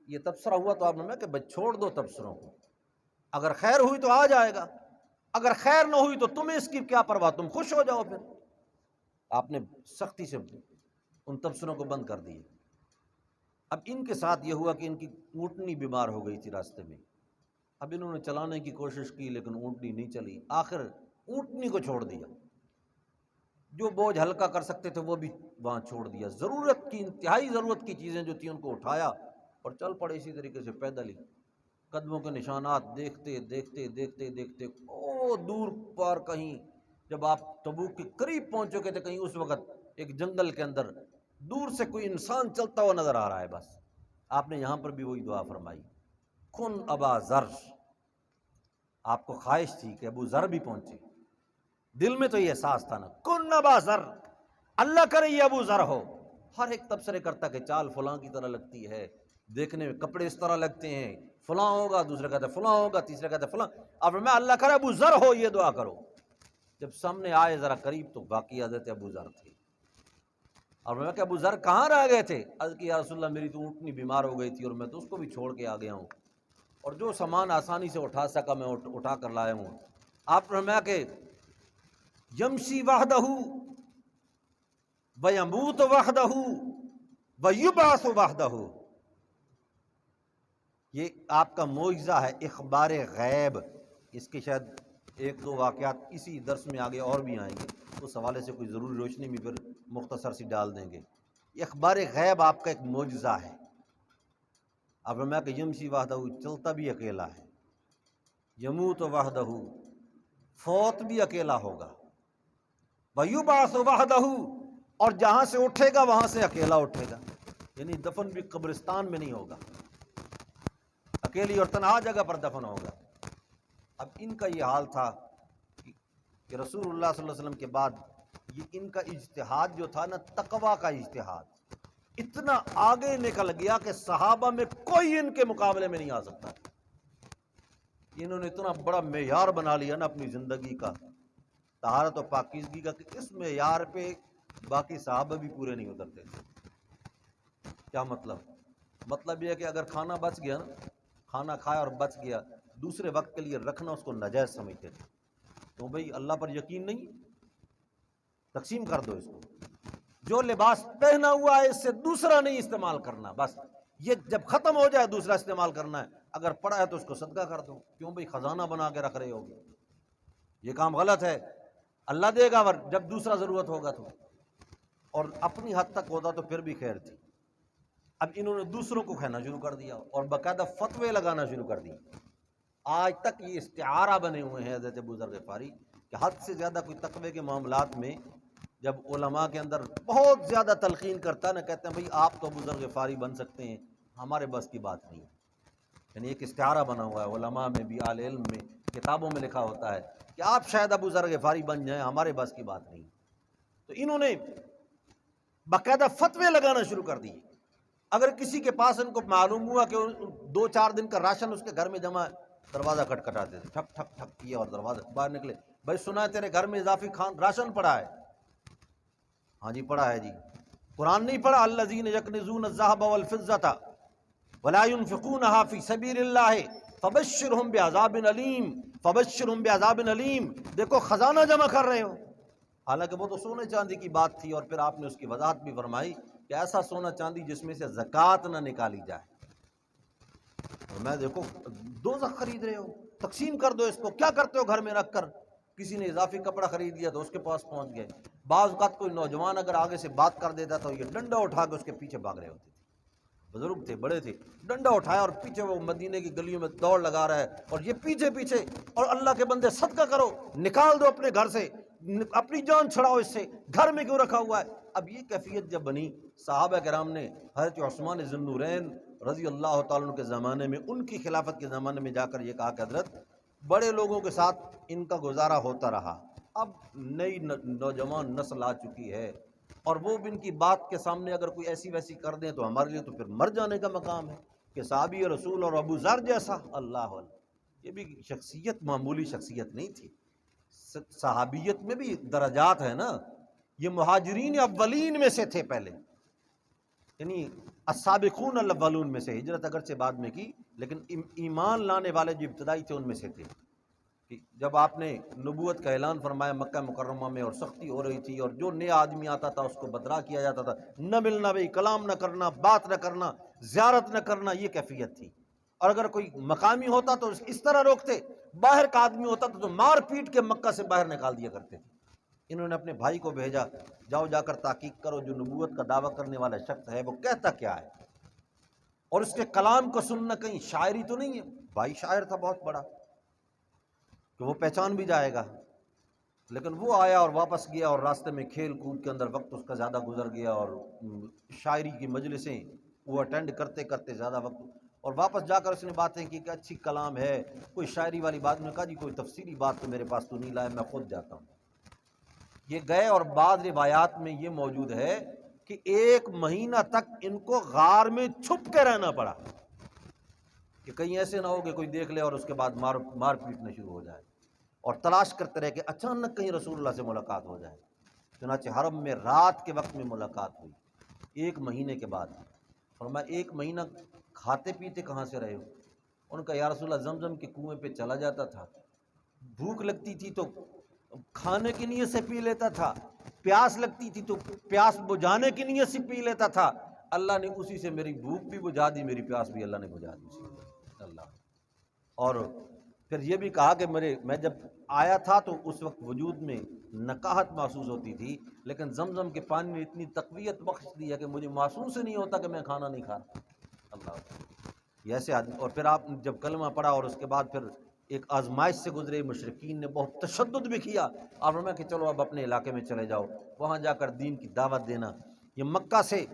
یہ تبصرہ ہوا تو آپ نے کہ بھائی چھوڑ دو تبصروں کو، اگر خیر ہوئی تو آ جائے گا، اگر خیر نہ ہوئی تو تمہیں اس کی کیا پرواہ، تم خوش ہو جاؤ۔ پھر آپ نے سختی سے ان تبصروں کو بند کر دیے۔ اب ان کے ساتھ یہ ہوا کہ ان کی اونٹنی بیمار ہو گئی تھی راستے میں، اب انہوں نے چلانے کی کوشش کی لیکن اونٹنی نہیں چلی، آخر اونٹنی کو چھوڑ دیا، جو بوجھ ہلکا کر سکتے تھے وہ بھی وہاں چھوڑ دیا، ضرورت کی انتہائی ضرورت کی چیزیں جو تھیں ان کو اٹھایا اور چل پڑے اسی طریقے سے پیدل ہی، قدموں کے نشانات دیکھتے دیکھتے دیکھتے دیکھتے او دور پار کہیں جب آپ تبوک کے قریب پہنچ چکے تھے، کہیں اس وقت ایک جنگل کے اندر دور سے کوئی انسان چلتا ہوا نظر آ رہا ہے، بس آپ نے یہاں پر بھی وہی دعا فرمائی، کن ابا ذر، آپ کو خواہش تھی کہ ابو ذر بھی پہنچے، دل میں تو یہ احساس تھا نا، کن ابا ذر، اللہ کرے یہ ابو ذر ہو۔ ہر ایک تبصرے کرتا کہ چال فلاں کی طرح لگتی ہے، دیکھنے میں کپڑے اس طرح لگتے ہیں، فلاں ہوگا، دوسرے کہتے فلاں ہوگا، تیسرے کہتے فلاں، اب میں اللہ کرے ابو ذر ہو، یہ دعا کرو۔ جب سامنے آئے ذرا قریب تو باقی حضرت ابو ذر تھے۔ اور میں کہ ابو ذر کہاں رہ گئے تھے؟ عرض کی یا رسول اللہ میری تو اونٹنی بیمار ہو گئی تھی اور میں تو اس کو بھی چھوڑ کے آ گیا ہوں، اور جو سامان آسانی سے اٹھا سکا میں اٹھا کر لایا ہوں۔ آپ نے فرمایا کہ یمشی وحدہ ویموت وحدہ ویبعث وحدہ، یہ آپ کا معجزہ ہے اخبار غیب۔ اس کے شاید ایک دو واقعات اسی درس میں آگے اور بھی آئیں گے، اس حوالے سے کوئی ضروری روشنی بھی پھر مختصر سی ڈال دیں گے۔ یہ اخبار غیب آپ کا ایک معجزہ ہے۔ اب میں کہ یمشی وحدہ، چلتا بھی اکیلا ہے، یموت وحدہ، فوت بھی اکیلا ہوگا، ویبعث وحدہ، اور جہاں سے اٹھے گا وہاں سے اکیلا اٹھے گا، یعنی دفن بھی قبرستان میں نہیں ہوگا، اکیلی اور تنہا جگہ پر دفن ہوگا۔ اب ان کا یہ حال تھا کہ رسول اللہ صلی اللہ علیہ وسلم کے بعد یہ ان کا اجتہاد جو تھا نا، تقویٰ کا اجتہاد، اتنا آگے نکل گیا کہ صحابہ میں کوئی ان کے مقابلے میں نہیں آ سکتا۔ انہوں نے اتنا بڑا معیار بنا لیا نا اپنی زندگی کا، طہارت و پاکیزگی کا، کہ اس معیار پہ باقی صحابہ بھی پورے نہیں اترتے تھے۔ کیا مطلب یہ ہے کہ اگر کھانا بچ گیا نا، کھانا کھایا اور بچ گیا، دوسرے وقت کے لیے رکھنا اس کو ناجائز سمجھتے تھے۔ تو بھئی اللہ پر یقین نہیں، تقسیم کر دو اس کو، جو لباس پہنا ہوا ہے اس سے دوسرا نہیں استعمال کرنا، بس یہ جب ختم ہو جائے دوسرا استعمال کرنا ہے، اگر پڑا ہے تو اس کو صدقہ کر دو۔ کیوں بھئی خزانہ بنا کے رکھ رہے ہو؟ یہ کام غلط ہے، اللہ دے گا جب دوسرا ضرورت ہوگا تو، اور اپنی حد تک ہوتا تو پھر بھی خیر تھی۔ اب انہوں نے دوسروں کو کہنا شروع کر دیا اور باقاعدہ فتوے لگانا شروع کر دیے۔ آج تک یہ استعارہ بنے ہوئے ہیں حضرت ابو ذر غفاری کہ حد سے زیادہ کوئی تقوی کے معاملات میں جب علماء کے اندر بہت زیادہ تلقین کرتا ہے نا، کہتے ہیں بھئی آپ تو ابو ذر غفاری بن سکتے ہیں، ہمارے بس کی بات نہیں ہے۔ یعنی ایک استعارہ بنا ہوا ہے علماء میں بھی، اہل علم میں، کتابوں میں لکھا ہوتا ہے کہ آپ شاید ابو ذر غفاری بن جائیں، ہمارے بس کی بات نہیں۔ تو انہوں نے باقاعدہ فتوے لگانا شروع کر دیے۔ اگر کسی کے پاس ان کو معلوم ہوا کہ 2-4 دن کا راشن اس کے گھر میں جمع ہے، دروازہ کھٹکھٹاتے تھے، ٹھک ٹھک ٹھک کیا اور دروازہ باہر نکلے، بھائی سنا ہے تیرے گھر میں اضافی راشن پڑا ہے؟ ہاں جی پڑا ہے جی۔ قرآن نہیں پڑھا؟ الذین یکنزون الذھب والفضة ولا ينفقونها فی سبیل اللہ فبشرهم بعذاب علیم، فبشرهم بعذاب علیم۔ دیکھو خزانہ جمع کر رہے ہو، حالانکہ وہ تو سونے چاندی کی بات تھی، اور پھر آپ نے اس کی وضاحت بھی فرمائی کہ ایسا سونا چاندی جس میں سے زکوٰۃ نہ نکالی جائے۔ اور میں دیکھو دوزخ خرید رہے ہو، تقسیم کر دو اس کو، کیا کرتے ہو گھر میں رکھ کر؟ کسی نے اضافی کپڑا خرید لیا تو اس کے پاس پہنچ گئے۔ بعض اوقات کوئی نوجوان اگر آگے سے بات کر دیتا تو یہ ڈنڈا اٹھا کے اس کے پیچھے بھاگ رہے ہوتے تھے، بزرگ تھے، بڑے تھے، ڈنڈا اٹھایا اور پیچھے وہ مدینے کی گلیوں میں دوڑ لگا رہا ہے، اور یہ پیچھے پیچھے، اور اللہ کے بندے صدقہ کرو، نکال دو اپنے گھر سے، اپنی جان چھڑاؤ اس سے، گھر میں کیوں رکھا ہوا ہے؟ اب یہ کیفیت جب بنی، صحابہ کرام نے حضرت عثمان ذی النورین رضی اللہ تعالیٰ عنہ کے زمانے میں، ان کی خلافت کے زمانے میں جا کر یہ کہا کہ حضرت بڑے لوگوں کے ساتھ ان کا گزارا ہوتا رہا، اب نئی نوجوان نسل آ چکی ہے، اور وہ بھی ان کی بات کے سامنے اگر کوئی ایسی ویسی کر دیں تو ہمارے لیے تو پھر مر جانے کا مقام ہے کہ صحابی رسول اور ابو ذر جیسا، اللہ اللہ، یہ بھی شخصیت معمولی شخصیت نہیں تھی۔ صحابیت میں بھی درجات ہیں نا، یہ مہاجرین اولین میں سے تھے پہلے، یعنی السابقون الاولون میں سے، ہجرت اگرچہ بعد میں کی لیکن ایمان لانے والے جو ابتدائی تھے ان میں سے تھے۔ کہ جب آپ نے نبوت کا اعلان فرمایا مکہ مکرمہ میں اور سختی ہو رہی تھی، اور جو نیا آدمی آتا تھا اس کو بدرا کیا جاتا تھا، نہ ملنا بھائی، کلام نہ کرنا، بات نہ کرنا، زیارت نہ کرنا، یہ کیفیت تھی۔ اور اگر کوئی مقامی ہوتا تو اس طرح روکتے، باہر کا آدمی ہوتا تو مار پیٹ کے مکہ سے باہر نکال دیا کرتے تھے۔ انہوں نے اپنے بھائی کو بھیجا، جاؤ جا کر تحقیق کرو جو نبوت کا دعویٰ کرنے والا شخص ہے وہ کہتا کیا ہے، اور اس کے کلام کو سننا، کہیں شاعری تو نہیں ہے؟ بھائی شاعر تھا بہت بڑا کہ وہ پہچان بھی جائے گا، لیکن وہ آیا اور واپس گیا، اور راستے میں کھیل کود کے اندر وقت اس کا زیادہ گزر گیا، اور شاعری کی مجلسیں وہ اٹینڈ کرتے کرتے زیادہ وقت، اور واپس جا کر اس نے باتیں کی کہ اچھی کلام ہے، کوئی شاعری والی بات نے کہا جی کوئی تفصیلی بات تو میرے پاس تو نہیں لایا، میں خود جاتا ہوں۔ یہ گئے، اور بعض روایات میں یہ موجود ہے کہ 1 مہینہ تک ان کو غار میں چھپ کے رہنا پڑا کہ کہیں ایسے نہ ہو کہ کوئی دیکھ لے اور اس کے بعد مار پیٹنا شروع ہو جائے، اور تلاش کرتے رہے کہ اچانک کہیں رسول اللہ سے ملاقات ہو جائے۔ چنانچہ حرم میں رات کے وقت میں ملاقات ہوئی 1 مہینے کے بعد۔ فرمایا 1 مہینہ کھاتے پیتے کہاں سے رہے ہو؟ ان کا یا رسول اللہ زمزم کے کنویں پہ چلا جاتا تھا، بھوک لگتی تھی تو کھانے کی نیت سے پی لیتا تھا، پیاس لگتی تھی تو پیاس بجھانے کی نیت سے پی لیتا تھا، اللہ نے اسی سے میری بھوک بھی بجھا دی، میری پیاس بھی اللہ نے بجھا دی اسی سے۔ اللہ، اور پھر یہ بھی کہا کہ میں جب آیا تھا تو اس وقت وجود میں نکاہت محسوس ہوتی تھی، لیکن زمزم کے پانی نے اتنی تقویت بخش دی ہے کہ مجھے محسوس ہی نہیں ہوتا کہ میں کھانا نہیں کھا رہا۔ اللہ، یہ ایسے آدمی۔ اور پھر آپ نے جب کلمہ پڑھا اور اس کے بعد پھر ایک آزمائش سے گزرے، مشرکین نے بہت تشدد بھی کیا، اور میں کہ چلو اب اپنے علاقے میں چلے جاؤ، وہاں جا کر دین کی دعوت دینا۔ یہ مکہ سے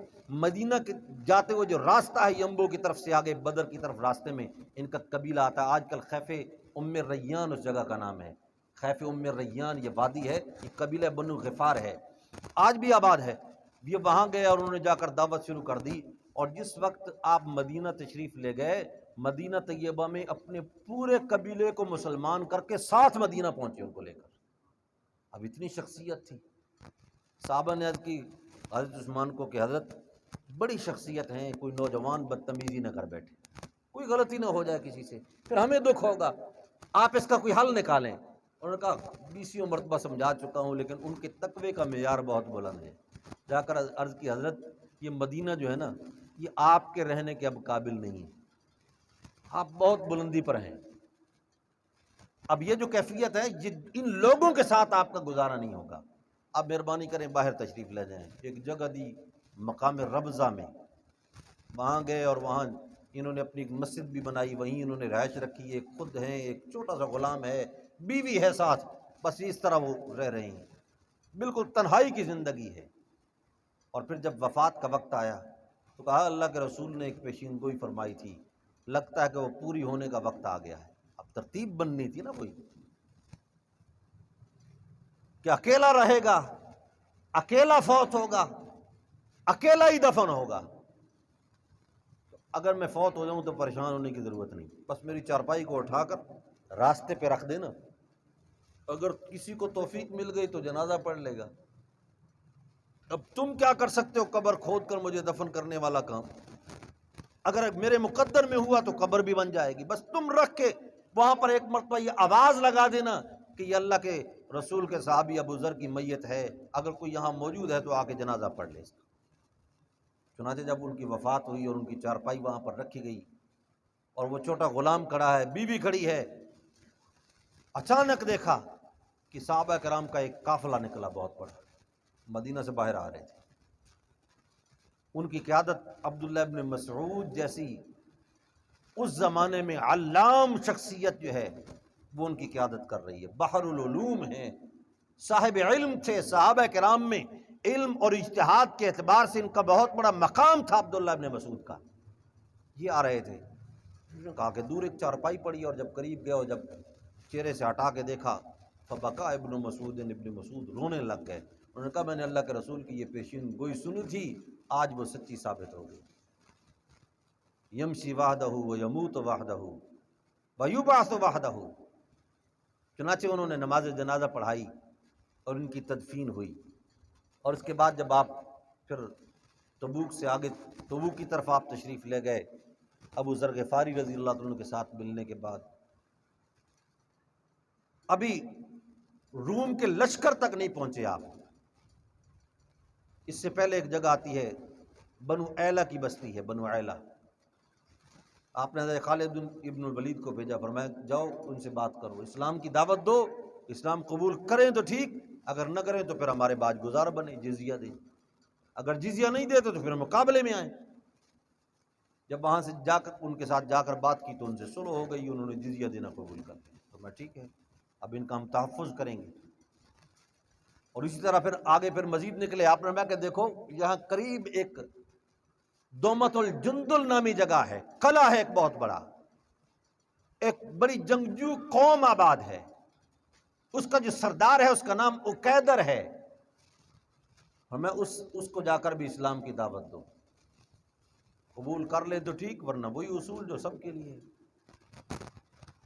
مدینہ کے جاتے ہوئے جو راستہ ہے ینبو کی طرف سے آگے بدر کی طرف راستے میں ان کا قبیلہ آتا ہے۔ آج کل خیف ام ریان اس جگہ کا نام ہے، خیف ام ریان یہ وادی ہے، یہ قبیلہ بنو غفار ہے، آج بھی آباد ہے۔ یہ وہاں گئے اور انہوں نے جا کر دعوت شروع کر دی، اور جس وقت آپ مدینہ تشریف لے گئے، مدینہ طیبہ میں اپنے پورے قبیلے کو مسلمان کر کے ساتھ مدینہ پہنچے ان کو لے کر۔ اب اتنی شخصیت تھی۔ صحابہ نے عرض کی حضرت عثمان کو کہ حضرت بڑی شخصیت ہیں، کوئی نوجوان بدتمیزی نہ کر بیٹھے، کوئی غلطی نہ ہو جائے کسی سے، پھر ہمیں دکھ ہوگا، آپ اس کا کوئی حل نکالیں۔ انہوں نے کہا 20 مرتبہ سمجھا چکا ہوں، لیکن ان کے تقوی کا معیار بہت بلند ہے۔ جا کر عرض کی حضرت یہ مدینہ جو ہے نا، یہ آپ کے رہنے کے اب قابل نہیں ہے، آپ بہت بلندی پر ہیں، اب یہ جو کیفیت ہے یہ ان لوگوں کے ساتھ آپ کا گزارا نہیں ہوگا، آپ مہربانی کریں باہر تشریف لے جائیں۔ ایک جگہ دی مقام ربضہ میں، وہاں گئے اور وہاں انہوں نے اپنی ایک مسجد بھی بنائی، وہیں انہوں نے رہائش رکھی، ایک خود ہیں، ایک چھوٹا سا غلام ہے، بیوی ہے ساتھ، بس اس طرح وہ رہ رہے ہیں، بالکل تنہائی کی زندگی ہے۔ اور پھر جب وفات کا وقت آیا تو کہا اللہ کے رسول نے ایک پیشین گوئی فرمائی تھی، لگتا ہے کہ وہ پوری ہونے کا وقت آ گیا ہے۔ اب ترتیب بننی تھی نا کوئی، کہ اکیلا رہے گا، اکیلا فوت ہوگا، اکیلا ہی دفن ہوگا۔ اگر میں فوت ہو جاؤں تو پریشان ہونے کی ضرورت نہیں، بس میری چارپائی کو اٹھا کر راستے پہ رکھ دینا، اگر کسی کو توفیق مل گئی تو جنازہ پڑھ لے گا۔ اب تم کیا کر سکتے ہو قبر کھود کر مجھے دفن کرنے والا کام؟ اگر میرے مقدر میں ہوا تو قبر بھی بن جائے گی، بس تم رکھ کے وہاں پر ایک مرتبہ یہ آواز لگا دینا کہ یہ اللہ کے رسول کے صحابی ابو ذر کی میت ہے، اگر کوئی یہاں موجود ہے تو آ کے جنازہ پڑھ لے اس کا۔ چنانچہ جب ان کی وفات ہوئی اور ان کی چارپائی وہاں پر رکھی گئی اور وہ چھوٹا غلام کھڑا ہے، بیوی کھڑی ہے، اچانک دیکھا کہ صحابہ کرام کا ایک قافلہ نکلا بہت بڑا، مدینہ سے باہر آ رہے تھے۔ ان کی قیادت عبداللہ ابن مسعود جیسی اس زمانے میں علام شخصیت جو ہے وہ ان کی قیادت کر رہی ہے، بحر العلوم ہیں، صاحب علم تھے، صحابہ کرام میں علم اور اجتہاد کے اعتبار سے ان کا بہت بڑا مقام تھا عبداللہ ابن مسعود کا۔ یہ آ رہے تھے، انہوں نے کہا کہ دور ایک چارپائی پڑی، اور جب قریب گئے اور جب چہرے سے ہٹا کے دیکھا فبکا ابن مسعود، ابن مسعود رونے لگ گئے۔ انہوں نے کہا میں نے اللہ کے رسول کی یہ پیشین گوئی سنی تھی، آج وہ سچی ثابت ہو گئی۔ یمشی وحدہ ویموت وحدہ ویبعث وحدہ۔ چنانچہ انہوں نے نماز جنازہ پڑھائی اور ان کی تدفین ہوئی، اور اس کے بعد جب آپ پھر تبوک سے آگے تبوک کی طرف آپ تشریف لے گئے ابو ذر غفاری رضی اللہ عنہ کے ساتھ ملنے کے بعد، ابھی روم کے لشکر تک نہیں پہنچے آپ، اس سے پہلے ایک جگہ آتی ہے بنو ایلہ کی بستی ہے، بنو ایلہ۔ آپ نے حضرت خالد ابن الولید کو بھیجا، فرمایا جاؤ ان سے بات کرو، اسلام کی دعوت دو، اسلام قبول کریں تو ٹھیک، اگر نہ کریں تو پھر ہمارے باج گزار بنے، جزیہ دیں، اگر جزیہ نہیں دیتے تو پھر مقابلے میں آئیں۔ جب وہاں سے جا کر ان کے ساتھ جا کر بات کی تو ان سے صلح ہو گئی، انہوں نے جزیہ دینا قبول کر لیا۔ تو میں ٹھیک ہے، اب ان کا ہم تحفظ کریں گے۔ اور اسی طرح پھر آگے پھر مزید نکلے، آپ نے میں کہ دیکھو یہاں قریب ایک دومت الجندل نامی جگہ ہے، قلعہ ہے ایک بہت بڑا، ایک بڑی جنگجو قوم آباد ہے، اس کا جو سردار ہے اس کا نام عقیدر ہے، اور میں اس کو جا کر بھی اسلام کی دعوت دو، قبول کر لے تو ٹھیک، ورنہ وہی اصول جو سب کے لیے۔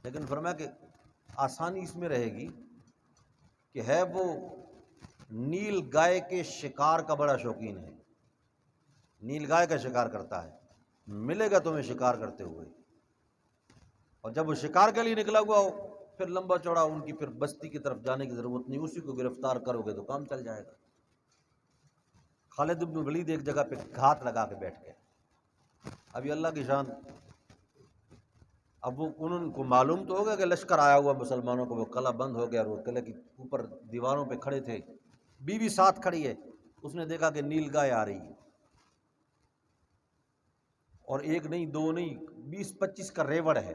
لیکن فرمایا کہ آسانی اس میں رہے گی کہ ہے وہ نیل گائے کے شکار کا بڑا شوقین ہے، نیل گائے کا شکار کرتا ہے، ملے گا تمہیں شکار کرتے ہوئے، اور جب وہ شکار کے لیے نکلا ہوا ہو پھر لمبا چوڑا ان کی پھر بستی کی طرف جانے کی ضرورت نہیں، اسی کو گرفتار کرو گے تو کام چل جائے گا۔ خالد بن ولید ایک جگہ پہ گھات لگا کے بیٹھ گئے۔ ابھی اللہ کی شان، اب وہ ان کو معلوم تو ہوگا کہ لشکر آیا ہوا مسلمانوں کو، وہ قلعہ بند ہو گیا اور وہ قلعے کے اوپر دیواروں پہ کھڑے تھے، بیوی ساتھ کھڑی ہے، اس نے دیکھا کہ نیل گائے آ رہی ہے، اور ایک نہیں دو نہیں 20-25 کا ریوڑ ہے۔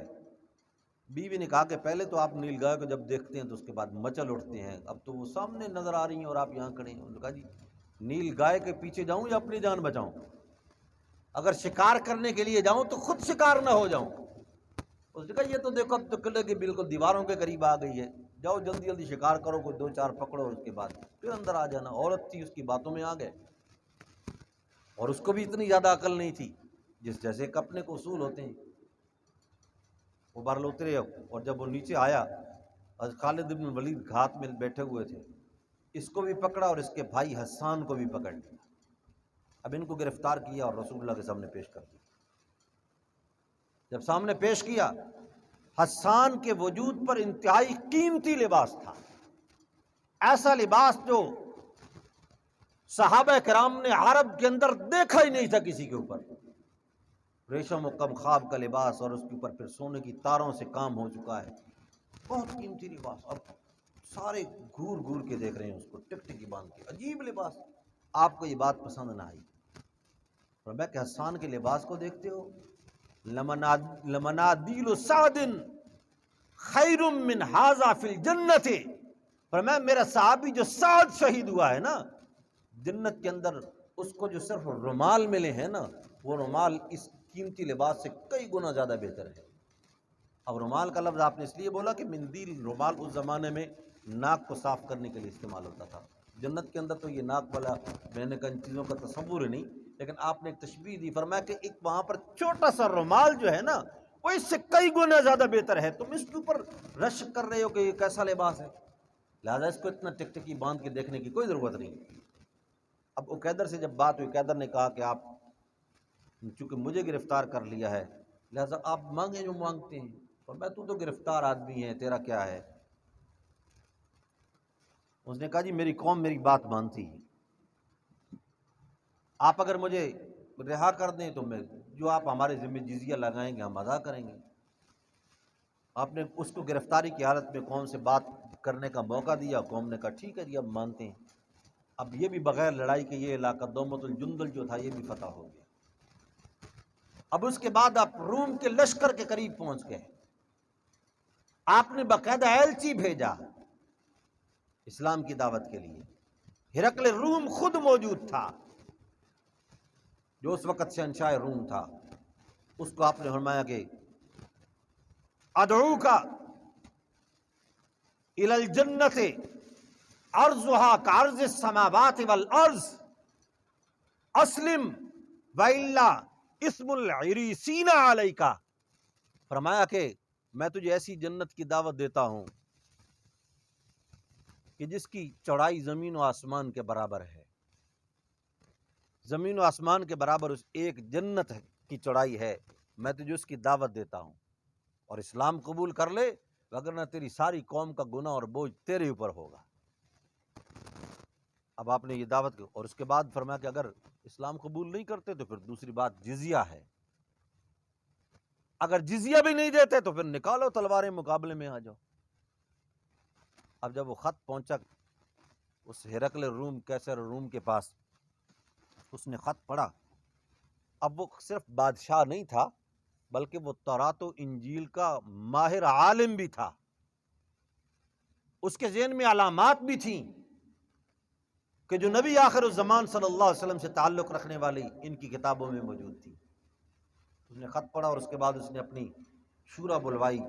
بیوی نے کہا کہ پہلے تو آپ نیل گائے کو جب دیکھتے ہیں تو اس کے بعد مچل اٹھتے ہیں، اب تو وہ سامنے نظر آ رہی ہیں اور آپ یہاں کھڑے ہیں۔ انہوں نے کہا جی نیل گائے کے پیچھے جاؤں یا اپنی جان بچاؤں؟ اگر شکار کرنے کے لیے جاؤں تو خود شکار نہ ہو جاؤں۔ اس نے کہا یہ تو دیکھو اب تو قلعے کی بالکل دیواروں کے قریب آ گئی ہے، جاؤ جلدی جلدی شکار کرو، کوئی 2-4 پکڑو، اور اس کے بعد پھر اندر آ جانا۔ عورت تھی، اس کی باتوں میں آ گئے، اور اس کو بھی اتنی زیادہ عقل نہیں تھی، جس جیسے کہ اپنے کو اصول ہوتے ہیں۔ وہ بہرحال اترے، اور جب وہ نیچے آیا، حضرت خالد بن ولید گھات میں بیٹھے ہوئے تھے، اس کو بھی پکڑا اور اس کے بھائی حسان کو بھی پکڑ لیا۔ اب ان کو گرفتار کیا اور رسول اللہ کے سامنے پیش کر دیا۔ جب سامنے پیش کیا، حسان کے وجود پر انتہائی قیمتی لباس تھا، ایسا لباس جو صحابہ کرام نے عرب کے اندر دیکھا ہی نہیں تھا کسی کے اوپر، ریشم و کم خواب کا لباس، اور اس کے اوپر پھر سونے کی تاروں سے کام ہو چکا ہے، بہت قیمتی لباس۔ اور سارے گھور گھور کے دیکھ رہے ہیں اس کو، ٹک ٹکی باندھ کے، عجیب لباس۔ آپ کو یہ بات پسند نہ آئی؟ فرمایا کہ حسان کے لباس کو دیکھتے ہو، لمنادیل سعد خیر من ھذا فی الجنت، فرمایا میرا صحابی جو سعد شہید ہوا ہے نا جنت کے اندر، اس کو جو صرف رومال ملے ہیں نا، وہ رومال اس قیمتی لباس سے کئی گنا زیادہ بہتر ہے۔ اب رومال کا لفظ آپ نے اس لیے بولا کہ مندیل، رومال اس زمانے میں ناک کو صاف کرنے کے لیے استعمال ہوتا تھا۔ جنت کے اندر تو یہ ناک والا، میں نے کہا ان چیزوں کا تصور ہی نہیں، لیکن آپ نے ایک تشبیہ دی، فرمایا کہ ایک وہاں پر چھوٹا سا رومال جو ہے نا وہ اس سے کئی گنا زیادہ بہتر ہے، تم اس کے اوپر رشک کر رہے ہو کہ یہ کیسا لباس ہے، لہذا اس کو اتنا ٹک ٹکی باندھ کے دیکھنے کی کوئی ضرورت نہیں۔ اب عقیدر سے جب بات ہوئی، عقیدر نے کہا کہ آپ چونکہ مجھے گرفتار کر لیا ہے لہذا آپ مانگیں جو مانگتے ہیں، اور میں تو گرفتار آدمی ہے، تیرا کیا ہے؟ اس نے کہا جی میری قوم میری بات مانتی ہے، آپ اگر مجھے رہا کر دیں تو میں جو آپ ہمارے ذمہ جزیہ لگائیں گے ہم ادا کریں گے۔ آپ نے اس کو گرفتاری کی حالت میں قوم سے بات کرنے کا موقع دیا، قوم نے کہا ٹھیک ہے جی اب مانتے ہیں۔ اب یہ بھی بغیر لڑائی کے یہ علاقہ دومت الجندل جو تھا یہ بھی فتح ہو گیا۔ اب اس کے بعد آپ روم کے لشکر کے قریب پہنچ گئے، آپ نے باقاعدہ ایلچی بھیجا اسلام کی دعوت کے لیے، ہرقل روم خود موجود تھا جو اس وقت شہنشاہ روم تھا، اس کو آپ نے فرمایا کہ ادعوک الی الجنت عرضها کعرض السماوات والارض اسلم والا اسم العریسین علیک، فرمایا کہ میں تجھے ایسی جنت کی دعوت دیتا ہوں کہ جس کی چوڑائی زمین و آسمان کے برابر ہے، زمین و آسمان کے برابر اس ایک جنت کی چوڑائی ہے، میں تجھے اس کی دعوت دیتا ہوں، اور اسلام قبول کر لے وگرنہ تیری ساری قوم کا گناہ اور بوجھ تیرے اوپر ہوگا۔ اب آپ نے یہ دعوت کی، اور اس کے بعد فرمایا کہ اگر اسلام قبول نہیں کرتے تو پھر دوسری بات جزیہ ہے، اگر جزیہ بھی نہیں دیتے تو پھر نکالو تلواریں مقابلے میں آ جاؤ۔ اب جب وہ خط پہنچا اس ہرقل روم، کیسر روم کے پاس، اس نے خط پڑھا، اب وہ صرف بادشاہ نہیں تھا بلکہ وہ تورات و انجیل کا ماہر عالم بھی تھا، اس کے ذہن میں علامات بھی تھیں کہ جو نبی آخر الزمان صلی اللہ علیہ وسلم سے تعلق رکھنے والی ان کی کتابوں میں موجود تھی۔ اس نے خط پڑھا اور اس کے بعد اس نے اپنی شورا بلوائی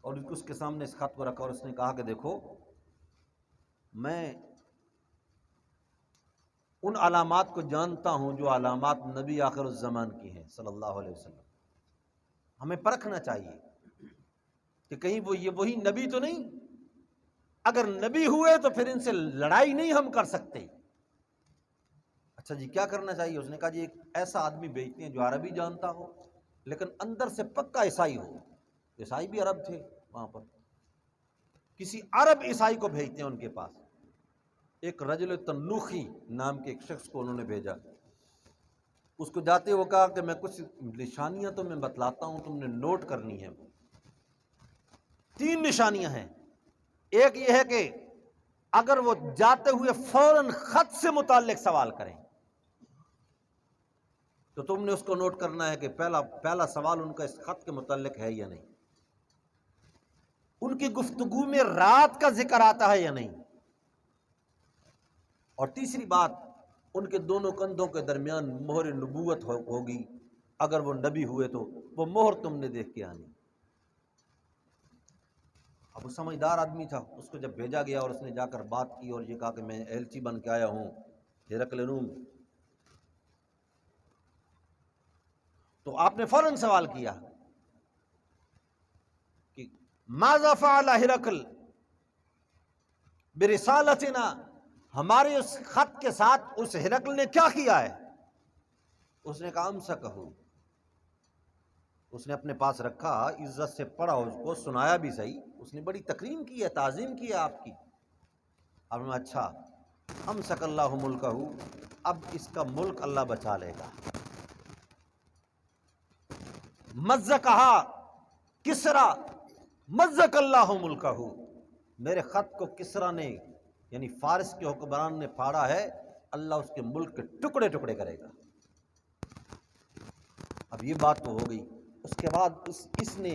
اور اس کے سامنے اس خط کو رکھا، اور اس نے کہا کہ دیکھو میں ان علامات کو جانتا ہوں جو علامات نبی آخر الزمان کی ہیں صلی اللہ علیہ وسلم، ہمیں پرکھنا چاہیے کہ کہیں وہ یہ وہی نبی تو نہیں، اگر نبی ہوئے تو پھر ان سے لڑائی نہیں ہم کر سکتے۔ اچھا جی کیا کرنا چاہیے؟ اس نے کہا جی ایک ایسا آدمی بھیجتے ہیں جو عربی جانتا ہو لیکن اندر سے پکا عیسائی ہو۔ عیسائی بھی عرب تھے وہاں پر، کسی عرب عیسائی کو بھیجتے ہیں ان کے پاس۔ ایک رجل تنوخی نام کے ایک شخص کو انہوں نے بھیجا، اس کو جاتے وہ کہا کہ میں کچھ نشانیاں تمہیں بتلاتا ہوں، تم نے نوٹ کرنی ہے۔ 3 نشانیاں ہیں۔ ایک یہ ہے کہ اگر وہ جاتے ہوئے فوراً خط سے متعلق سوال کریں تو تم نے اس کو نوٹ کرنا ہے کہ پہلا سوال ان کا اس خط کے متعلق ہے یا نہیں، ان کی گفتگو میں رات کا ذکر آتا ہے یا نہیں، اور تیسری بات ان کے دونوں کندھوں کے درمیان مہر نبوت ہوگی، اگر وہ نبی ہوئے تو وہ مہر تم نے دیکھ کے آنی۔ اب وہ سمجھدار آدمی تھا، اس کو جب بھیجا گیا اور اس نے جا کر بات کی اور یہ کہا کہ میں ایلچی بن کے آیا ہوں ہرقل روم، تو آپ نے فوراً سوال کیا کہ ماذا فعل ہرقل برسالتنا، ہمارے اس خط کے ساتھ اس ہرقل نے کیا کیا ہے؟ اس نے کہا امسکہ، اس نے اپنے پاس رکھا، عزت سے پڑھا، اس کو سنایا بھی صحیح، اس نے بڑی تکریم کی ہے، تعظیم کی ہے آپ کی۔ اب میں اچھا امسک اللہ ملکہ، اب اس کا ملک اللہ بچا لے گا۔ مزقہ کسرا مزق اللہ ملکہ، میرے خط کو کسرا نے یعنی فارس کے حکمران نے پھاڑا ہے، اللہ اس کے ملک کے ٹکڑے ٹکڑے کرے گا۔ اب یہ بات تو ہو گئی۔ اس کے بعد اس نے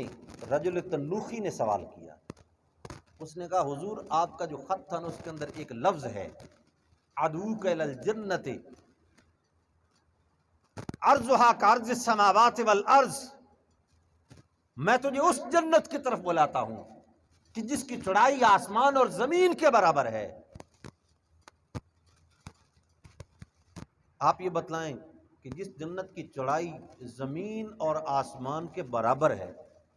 رجل تنوخی نے سوال کیا، اس نے کہا حضور آپ کا جو خط تھا نا اس کے اندر ایک لفظ ہے عدوک الی الجنت ارضها کارض السماوات والارض، میں تجھے اس جنت کی طرف بلاتا ہوں کہ جس کی چوڑائی آسمان اور زمین کے برابر ہے۔ آپ یہ بتلائیں کہ جس جنت کی چوڑائی زمین اور آسمان کے برابر ہے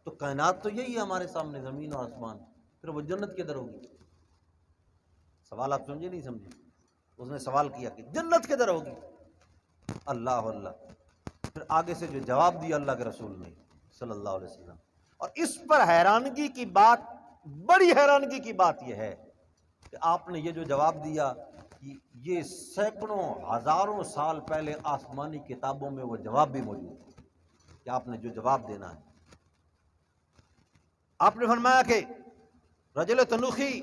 تو کائنات تو یہی ہے ہمارے سامنے، زمین اور آسمان، پھر وہ جنت کدھر ہوگی؟ سوال آپ سمجھے نہیں سمجھے؟ اس نے سوال کیا کہ جنت کدھر ہوگی؟ اللہ اللہ، پھر آگے سے جو جواب دیا اللہ کے رسول نے صلی اللہ علیہ وسلم، اور اس پر حیرانگی کی بات، بڑی حیرانگی کی بات یہ ہے کہ آپ نے یہ جو جواب دیا یہ سینکڑوں ہزاروں سال پہلے آسمانی کتابوں میں وہ جواب بھی موجود ہے کہ آپ نے جو جواب دینا ہے۔ آپ نے فرمایا کہ رجل تنوخی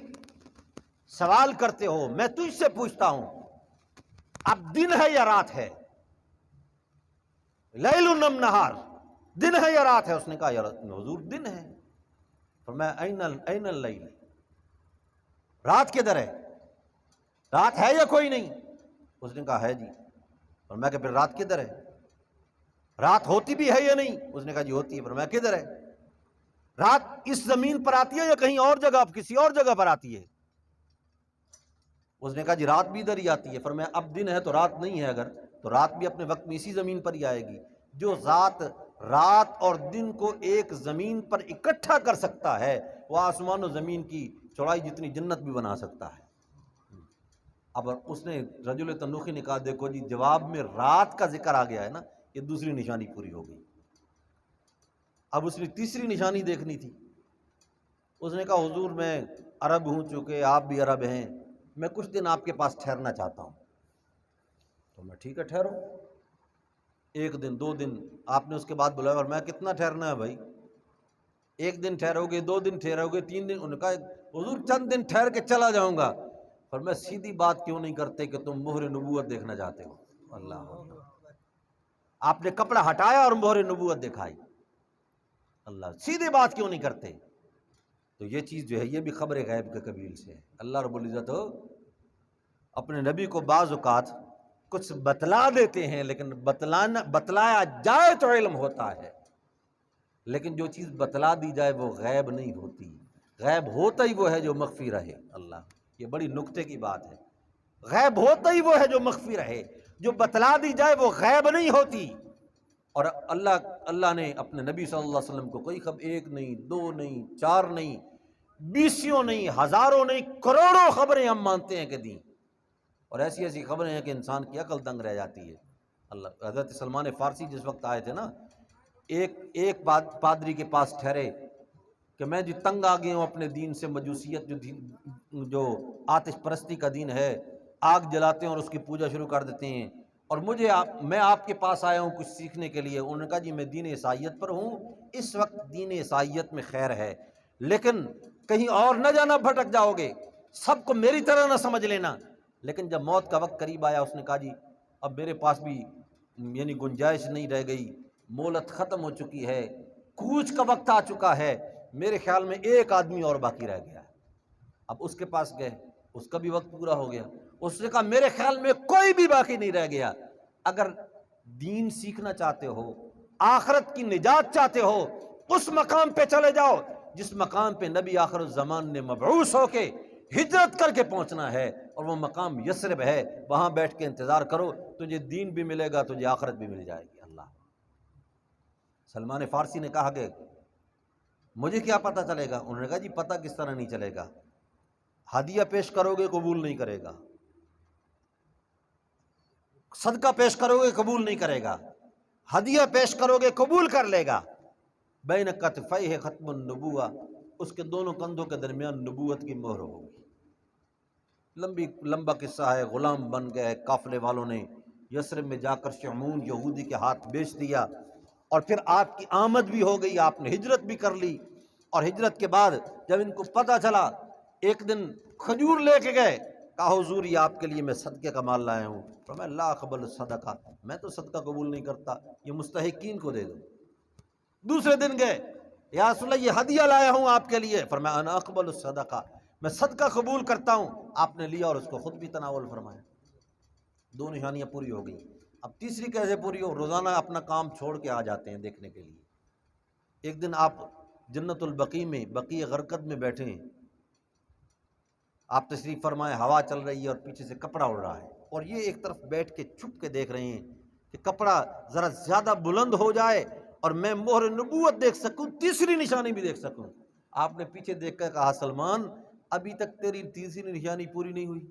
سوال کرتے ہو، میں تجھ سے پوچھتا ہوں اب دن ہے یا رات ہے؟ لیل ام نہار، دن ہے یا رات ہے؟ اس نے کہا یا حضور دن ہے۔ فرمایا این اللیل، رات کدھر ہے؟ رات ہے یا کوئی نہیں؟ اس نے کہا ہے جی۔ فرمایا کہ پھر رات کدھر ہے؟ رات ہوتی بھی ہے یا نہیں؟ اس نے کہا جی ہوتی ہے۔ فرمایا کدھر ہے؟ رات اس زمین پر آتی ہے یا کہیں اور جگہ، کسی اور جگہ پر آتی ہے؟ اس نے کہا جی رات بھی ادھر ہی آتی ہے۔ فرمایا اب دن ہے تو رات نہیں ہے، اگر تو رات بھی اپنے وقت میں اسی زمین پر ہی آئے گی۔ جو ذات رات اور دن کو ایک زمین پر اکٹھا کر سکتا ہے وہ آسمان و زمین کی چوڑائی جتنی جنت بھی بنا سکتا ہے۔ اب اس نے رجل تنوخی نے کہا دیکھو جی جواب میں رات کا ذکر آ گیا ہے نا، یہ دوسری نشانی پوری ہو گئی۔ اب اس نے تیسری نشانی دیکھنی تھی۔ اس نے کہا حضور میں عرب ہوں، چونکہ آپ بھی عرب ہیں، میں کچھ دن آپ کے پاس ٹھہرنا چاہتا ہوں۔ تو میں ٹھیک ہے ٹھہرو، 1 دن 2 دن آپ نے اس کے بعد بلایا، اور میں کتنا ٹھہرنا ہے بھائی؟ 1 دن ٹھہرو گے، 2 دن ٹھہرو گے، 3 دن؟ انہوں نے کہا حضور چند دن ٹھہر کے چلا جاؤں گا۔ پر میں سیدھی بات کیوں نہیں کرتے کہ تم مہر نبوت دیکھنا چاہتے ہو؟ اللہ آپ نے کپڑا ہٹایا اور مہر نبوت دکھائی، اللہ سیدھی بات کیوں نہیں کرتے؟ تو یہ چیز جو ہے یہ بھی خبر غیب کے قبیل سے ہے۔ اللہ رب العزت اپنے نبی کو بعض اوقات کچھ بتلا دیتے ہیں، لیکن بتلایا جائے تو علم ہوتا ہے، لیکن جو چیز بتلا دی جائے وہ غیب نہیں ہوتی۔ غیب ہوتا ہی وہ ہے جو مخفی رہے۔ اللہ یہ بڑی نکتے کی بات ہے، غیب ہوتا ہی وہ ہے جو مخفی رہے، جو بتلا دی جائے وہ غیب نہیں ہوتی۔ اور اللہ نے اپنے نبی صلی اللہ علیہ وسلم کو کوئی خبر 1 نہیں 2 نہیں 4 نہیں بیسیوں نہیں، ہزاروں نہیں، کروڑوں خبریں ہم مانتے ہیں کہ دیں، اور ایسی ایسی خبریں ہیں کہ انسان کی عقل دنگ رہ جاتی ہے۔ اللہ حضرت سلمان فارسی جس وقت آئے تھے نا، ایک پادری کے پاس ٹھہرے کہ میں جو تنگ آ گیا ہوں اپنے دین سے، مجوسیت جو آتش پرستی کا دین ہے، آگ جلاتے ہیں اور اس کی پوجا شروع کر دیتے ہیں، اور میں آپ کے پاس آیا ہوں کچھ سیکھنے کے لیے۔ انہوں نے کہا جی میں دین عیسائیت پر ہوں، اس وقت دین عیسائیت میں خیر ہے، لیکن کہیں اور نہ جانا بھٹک جاؤ گے، سب کو میری طرح نہ سمجھ لینا۔ لیکن جب موت کا وقت قریب آیا، اس نے کہا جی اب میرے پاس بھی یعنی گنجائش نہیں رہ گئی، مہلت ختم ہو چکی ہے، کوچ کا وقت آ چکا ہے، میرے خیال میں ایک آدمی اور باقی رہ گیا ہے۔ اب اس کے پاس گئے، اس کا بھی وقت پورا ہو گیا، اس نے کہا میرے خیال میں کوئی بھی باقی نہیں رہ گیا۔ اگر دین سیکھنا چاہتے ہو، آخرت کی نجات چاہتے ہو، اس مقام پہ چلے جاؤ جس مقام پہ نبی آخر الزمان نے مبعوث ہو کے ہجرت کر کے پہنچنا ہے، اور وہ مقام یثرب ہے۔ وہاں بیٹھ کے انتظار کرو، تجھے دین بھی ملے گا، تجھے آخرت بھی مل جائے گی۔ اللہ سلمان فارسی نے کہا کہ مجھے کیا پتہ چلے گا؟ انہوں نے کہا جی پتہ کس طرح نہیں چلے گا، ہدیہ پیش کرو گے قبول نہیں کرے گا، صدقہ پیش کرو گے قبول نہیں کرے گا، ہدیہ پیش کرو گے قبول کر لے گا۔ بین کتفیہ ختم النبوہ، اس کے دونوں کندھوں کے درمیان نبوت کی مہر ہوگی۔ لمبا قصہ ہے، غلام بن گئے، قافلے والوں نے یثرب میں جا کر شمعون یہودی کے ہاتھ بیچ دیا، اور پھر آپ کی آمد بھی ہو گئی، آپ نے ہجرت بھی کر لی، اور ہجرت کے بعد جب ان کو پتہ چلا، ایک دن کھجور لے کے گئے، کہا حضور یہ آپ کے لیے میں صدقے کا مال لایا ہوں۔ فرمایا لا اقبل الصدقہ، میں تو صدقہ قبول نہیں کرتا، یہ مستحقین کو دے دو۔ دوسرے دن گئے، یا رسول اللہ یہ ہدیہ لایا ہوں آپ کے لیے۔ فرمایا انا اقبل الصدقہ، میں صدقہ قبول کرتا ہوں۔ آپ نے لیا اور اس کو خود بھی تناول فرمایا۔ دو نشانیاں پوری ہو گئی۔ اب تیسری کیسے پوری ہو؟ روزانہ اپنا کام چھوڑ کے آ جاتے ہیں دیکھنے کے لیے۔ ایک دن آپ جنت البقیع میں، بقیع غرقد میں بیٹھے ہیں، آپ تشریف فرمائے، ہوا چل رہی ہے اور پیچھے سے کپڑا اڑ رہا ہے، اور یہ ایک طرف بیٹھ کے چھپ کے دیکھ رہے ہیں کہ کپڑا ذرا زیادہ بلند ہو جائے اور میں مہر نبوت دیکھ سکوں، تیسری نشانی بھی دیکھ سکوں۔ آپ نے پیچھے دیکھ کر کہا سلمان ابھی تک تیری تیسری نشانی پوری نہیں ہوئی،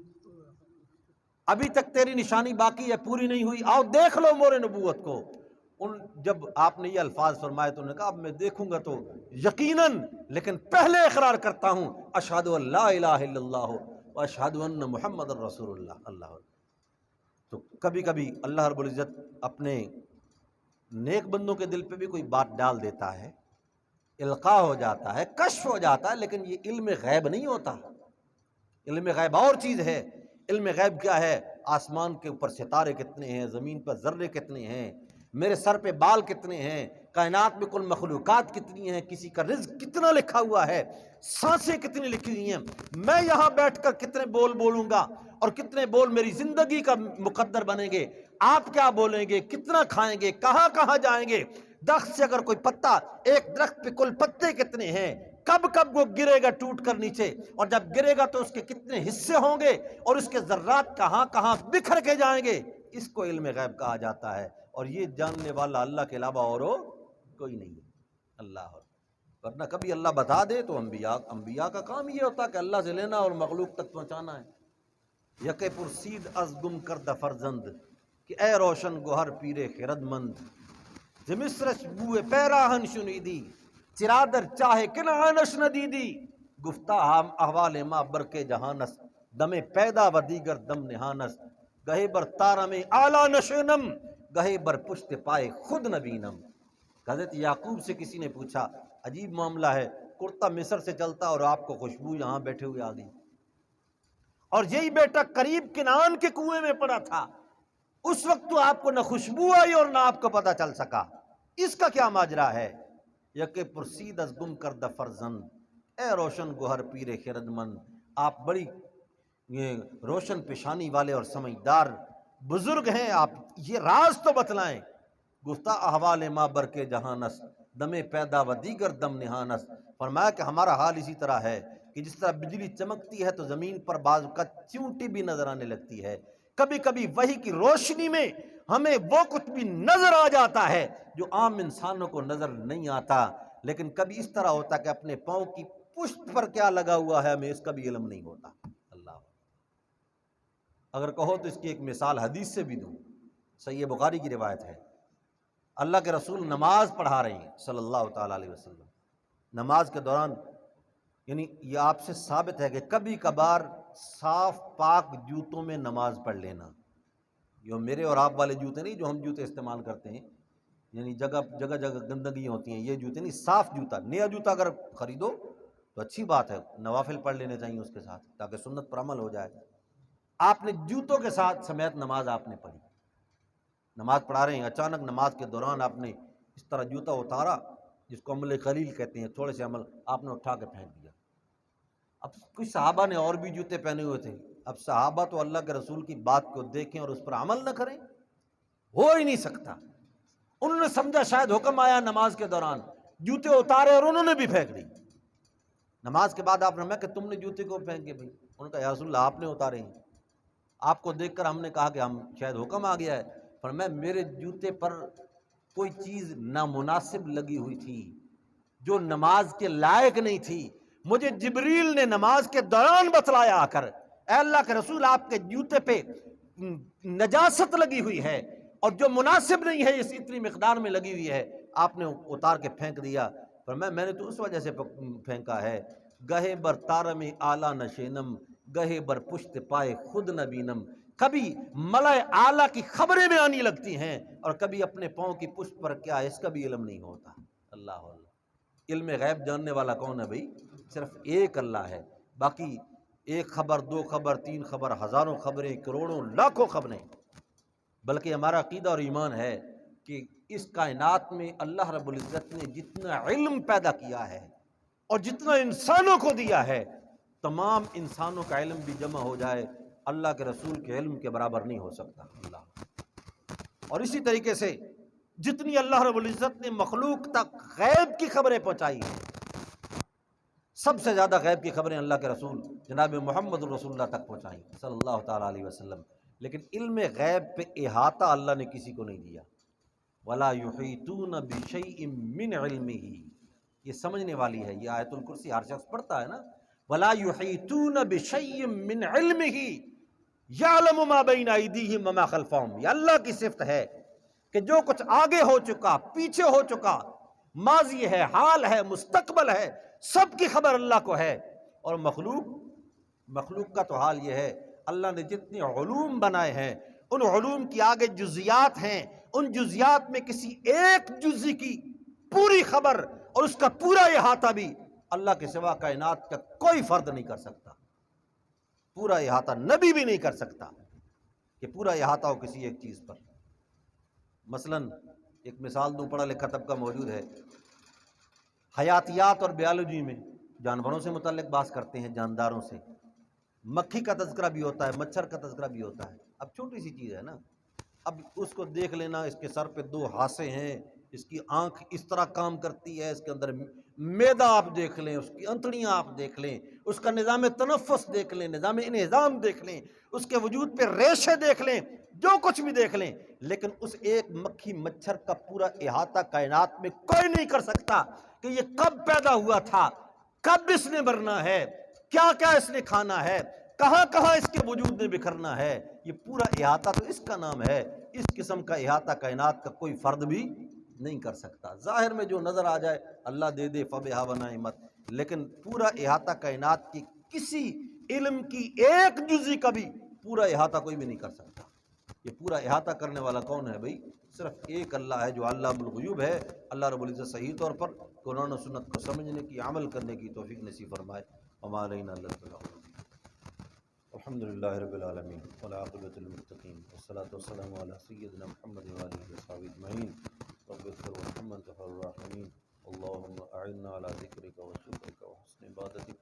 ابھی تک تیری نشانی باقی ہے، پوری نہیں ہوئی، آؤ دیکھ لو مہر نبوت کو۔ جب آپ نے یہ الفاظ فرمائے تو انہوں نے کہا اب میں دیکھوں گا تو یقیناً، لیکن پہلے اقرار کرتا ہوں اشہد ان لا الہ الا اللہ و اشہد ان محمد رسول اللہ۔ اللہ تو کبھی کبھی اللہ رب العزت اپنے نیک بندوں کے دل پہ بھی کوئی بات ڈال دیتا ہے، القاء ہو جاتا ہے، کشف ہو جاتا ہے، لیکن یہ علم غیب نہیں ہوتا۔ علم غیب اور چیز ہے۔ علم غیب کیا ہے؟ آسمان کے اوپر ستارے کتنے ہیں، زمین پر ذرے کتنے ہیں، میرے سر پہ بال کتنے ہیں، کائنات میں کل مخلوقات کتنی ہیں، کسی کا رزق کتنا لکھا ہوا ہے، سانسیں کتنی لکھی ہوئی ہیں، میں یہاں بیٹھ کر کتنے بول بولوں گا اور کتنے بول میری زندگی کا مقدر بنیں گے، آپ کیا بولیں گے، کتنا کھائیں گے، کہاں کہاں جائیں گے، درخت سے اگر کوئی پتا، ایک درخت پہ کل پتے کتنے ہیں، کب کب وہ گرے گا ٹوٹ کر نیچے، اور جب گرے گا تو اس کے کتنے حصے ہوں گے، اور اس کے ذرات کہاں کہاں بکھر کے جائیں گے، اس کو علم غیب کہا جاتا ہے، اور یہ جاننے والا اللہ کے علاوہ اور کوئی نہیں ہے۔ اللہ، ورنہ کبھی اللہ بتا دے تو انبیاء کا کام یہ ہوتا کہ اللہ سے لینا اور مخلوق تک پہنچانا ہے۔ یک پرسید از گم کردہ فرزند کہ اے روشن گوہر پیرے خرد مند، ز مصرش بوئے پیراہن شنیدی چرادر چاہے کنعانش ندیدی، گفتہ ہم احوال ما برکے جہانس دم پیدا و دیگر دم نہانس، گہے بر تارا میں اعلیٰ نشینم گہے بر پشت پائے خود نبینم۔ حضرت یعقوب سے کسی نے پوچھا عجیب معاملہ ہے، کرتا مصر سے چلتا اور آپ کو خوشبو یہاں بیٹھے ہوئے آ گئی، اور یہی بیٹا قریب کنعان کے کنویں میں پڑا تھا، اس وقت تو آپ کو نہ خوشبو آئی اور نہ آپ کو پتہ چل سکا، اس کا کیا ماجرا ہے؟ یک پرسید از گم کردہ فرزند، اے روشن گوہر پیر خرد مند، آپ بڑی روشن پیشانی والے اور سمجھدار بزرگ ہیں، آپ یہ راز تو بتلائیں۔ گفتہ احوال ما برکے جہانس دم پیدا و دیگر دم نہانس، فرمایا کہ ہمارا حال اسی طرح ہے کہ جس طرح بجلی چمکتی ہے تو زمین پر بعض کا چونٹی بھی نظر آنے لگتی ہے، کبھی کبھی وحی کی روشنی میں ہمیں وہ کچھ بھی نظر آ جاتا ہے جو عام انسانوں کو نظر نہیں آتا، لیکن کبھی اس طرح ہوتا کہ اپنے پاؤں کی پشت پر کیا لگا ہوا ہے ہمیں اس کا بھی علم نہیں ہوتا۔ اللہ، اگر کہو تو اس کی ایک مثال حدیث سے بھی دوں، صحیح بخاری کی روایت ہے، اللہ کے رسول نماز پڑھا رہے ہیں صلی اللہ تعالیٰ علیہ وسلم، نماز کے دوران، یعنی یہ آپ سے ثابت ہے کہ کبھی کبھار صاف پاک جوتوں میں نماز پڑھ لینا، جو میرے اور آپ والے جوتے نہیں جو ہم جوتے استعمال کرتے ہیں، یعنی جگہ جگہ گندگی ہوتی ہیں، یہ جوتے نہیں، صاف جوتا، نیا جوتا اگر خریدو تو اچھی بات ہے، نوافل پڑھ لینے چاہیے اس کے ساتھ تاکہ سنت پر عمل ہو جائے۔ آپ نے جوتوں کے ساتھ سمیت نماز آپ نے پڑھی، نماز پڑھا رہے ہیں، اچانک نماز کے دوران آپ نے اس طرح جوتا اتارا، جس کو عمل خلیل کہتے ہیں، تھوڑے سے عمل آپ نے اٹھا کے پھینک دیا۔ اب کچھ صحابہ نے اور بھی جوتے پہنے ہوئے تھے، اب صحابہ تو اللہ کے رسول کی بات کو دیکھیں اور اس پر عمل نہ کریں، ہو ہی نہیں سکتا۔ انہوں نے سمجھا شاید حکم آیا نماز کے دوران، جوتے اتارے اور انہوں نے بھی پھینک دی۔ نماز کے بعد آپ نے فرمایا کہ تم نے جوتے کو پھینکے بھائی؟ انہوں نے کہا یا رسول اللہ آپ نے اتارے ہیں، آپ کو دیکھ کر ہم نے کہا کہ ہم شاید حکم آ گیا ہے۔ فرمایا میرے جوتے پر کوئی چیز نامناسب لگی ہوئی تھی جو نماز کے لائق نہیں تھی، مجھے جبریل نے نماز کے دوران بتلایا آ کر، اے اللہ کے رسول آپ کے جوتے پہ نجاست لگی ہوئی ہے اور جو مناسب نہیں ہے اس اتنی مقدار میں لگی ہوئی ہے، آپ نے اتار کے پھینک دیا۔ پر میں نے تو اس وجہ سے پھینکا ہے، گہے بر تارم اعلیٰ نشینم، گہے بر پشت پائے خود نبینم، کبھی ملائے اعلیٰ کی خبریں میں آنی لگتی ہیں اور کبھی اپنے پاؤں کی پشت پر کیا ہے اس کا بھی علم نہیں ہوتا۔ اللہ اللہ، علم غیب جاننے والا کون ہے بھائی؟ صرف ایک اللہ ہے، باقی ایک خبر، دو خبر، تین خبر، ہزاروں خبریں، کروڑوں لاکھوں خبریں۔ بلکہ ہمارا عقیدہ اور ایمان ہے کہ اس کائنات میں اللہ رب العزت نے جتنا علم پیدا کیا ہے اور جتنا انسانوں کو دیا ہے، تمام انسانوں کا علم بھی جمع ہو جائے اللہ کے رسول کے علم کے برابر نہیں ہو سکتا۔ اللہ، اور اسی طریقے سے جتنی اللہ رب العزت نے مخلوق تک غیب کی خبریں پہنچائی ہیں، سب سے زیادہ غیب کی خبریں اللہ کے رسول جناب محمد رسول اللہ تک پہنچائی صلی اللہ تعالیٰ علیہ وسلم، لیکن علم غیب پہ احاطہ اللہ نے کسی کو نہیں دیا۔ وَلَا يُحِيطُونَ بِشَيْءٍ مِّنْ عِلْمِهِ، یہ سمجھنے والی ہے، یہ آیت الکرسی ہر شخص پڑھتا ہے نا، وَلَا يُحِيطُونَ بِشَيْءٍ مِّنْ عِلْمِهِ يَعْلَمُ مَا بَيْنَ أَيْدِيهِمْ وَمَا خَلْفَهُمْ، یہ اللہ کی صفت ہے کہ جو کچھ آگے ہو چکا، پیچھے ہو چکا، ماضی ہے، حال ہے، مستقبل ہے، سب کی خبر اللہ کو ہے۔ اور مخلوق کا تو حال یہ ہے، اللہ نے جتنے علوم بنائے ہیں ان علوم کی آگے جزیات ہیں، ان جزیات میں کسی ایک جزی کی پوری خبر اور اس کا پورا احاطہ بھی اللہ کے سوا کائنات کا کوئی فرد نہیں کر سکتا۔ پورا احاطہ نبی بھی نہیں کر سکتا کہ پورا احاطہ ہو کسی ایک چیز پر۔ مثلا ایک مثال دوں، پڑھا لکھا طبقہ موجود ہے، حیاتیات اور بیالوجی میں جانوروں سے متعلق بات کرتے ہیں، جانداروں سے، مکھی کا تذکرہ بھی ہوتا ہے، مچھر کا تذکرہ بھی ہوتا ہے۔ اب چھوٹی سی چیز ہے نا، اب اس کو دیکھ لینا، اس کے سر پہ 2 ہاسے ہیں، اس کی آنکھ اس طرح کام کرتی ہے، اس کے اندر معدہ آپ دیکھ لیں، اس کی انتڑیاں آپ دیکھ لیں، اس کا نظام تنفس دیکھ لیں، نظام انہضام دیکھ لیں، اس کے وجود پہ ریشے دیکھ لیں، جو کچھ بھی دیکھ لیں، لیکن اس ایک مکھی مچھر کا پورا احاطہ کائنات میں کوئی نہیں کر سکتا کہ یہ کب پیدا ہوا تھا، کب اس نے مرنا ہے، کیا کیا اس نے کھانا ہے، کہاں کہاں اس کے وجود نے بکھرنا ہے۔ یہ پورا احاطہ تو اس کا نام ہے۔ اس قسم کا احاطہ کائنات کا کوئی فرد بھی نہیں کر سکتا۔ ظاہر میں جو نظر آ جائے اللہ دے دے فبہا ونعمت، لیکن پورا احاطہ کائنات کی کسی علم کی ایک جزی کا بھی پورا احاطہ کوئی بھی نہیں کر سکتا۔ یہ پورا احاطہ کرنے والا کون ہے بھائی؟ صرف ایک اللہ ہے جو علام الغیوب ہے۔ اللہ رب العزت صحیح طور پر قرآن و سنت کو سمجھنے کی، عمل کرنے کی توفیق نصیب فرمائے۔ وما علینا الا البلاغ۔ الحمد للہ رب العالمین والعاقبۃ للمتقین والصلاۃ والسلام علی سیدنا محمد وآلہ وصحبہ اجمعین۔ رب اغفر وارحم وانت خیر الراحمین۔ اللهم اعنا على ذکرک وشکرک وحسن عبادتک۔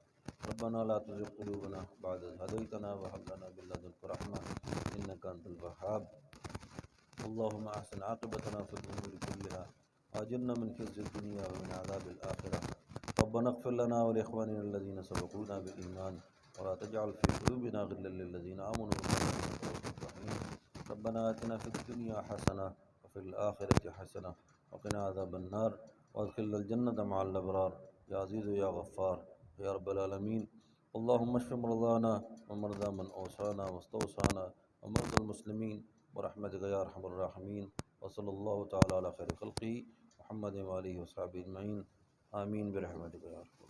ربنا لا تزغ قلوبنا بعد إذ هديتنا وهب لنا من لدنك رحمة إنك أنت الوهاب۔ اللهم أحسن عاقبتنا في الأمور كلها وأجرنا من خزي الدنيا ومن عذاب الآخرة۔ ربنا اغفر لنا ولإخواننا الذين سبقونا بالإيمان ولا تجعل في قلوبنا غلا للذين آمنوا إنك رؤوف رحيم۔ ربنا آتنا في الدنيا حسنة وفي الآخرة حسنة وقنا عذاب النار وادخلنا الجنة مع الأبرار، يا عزيز يا غفار یا رب العالمین۔ اللہم اشف مرضانا ومرضى من اوصانا واستوصانا ومرضى المسلمین برحمتک یا ارحم الراحمین، وصلی اللہ تعالی علی خیر خلقہ محمد وآلہ وصحبہ اجمعین، آمین برحمتک یا رب۔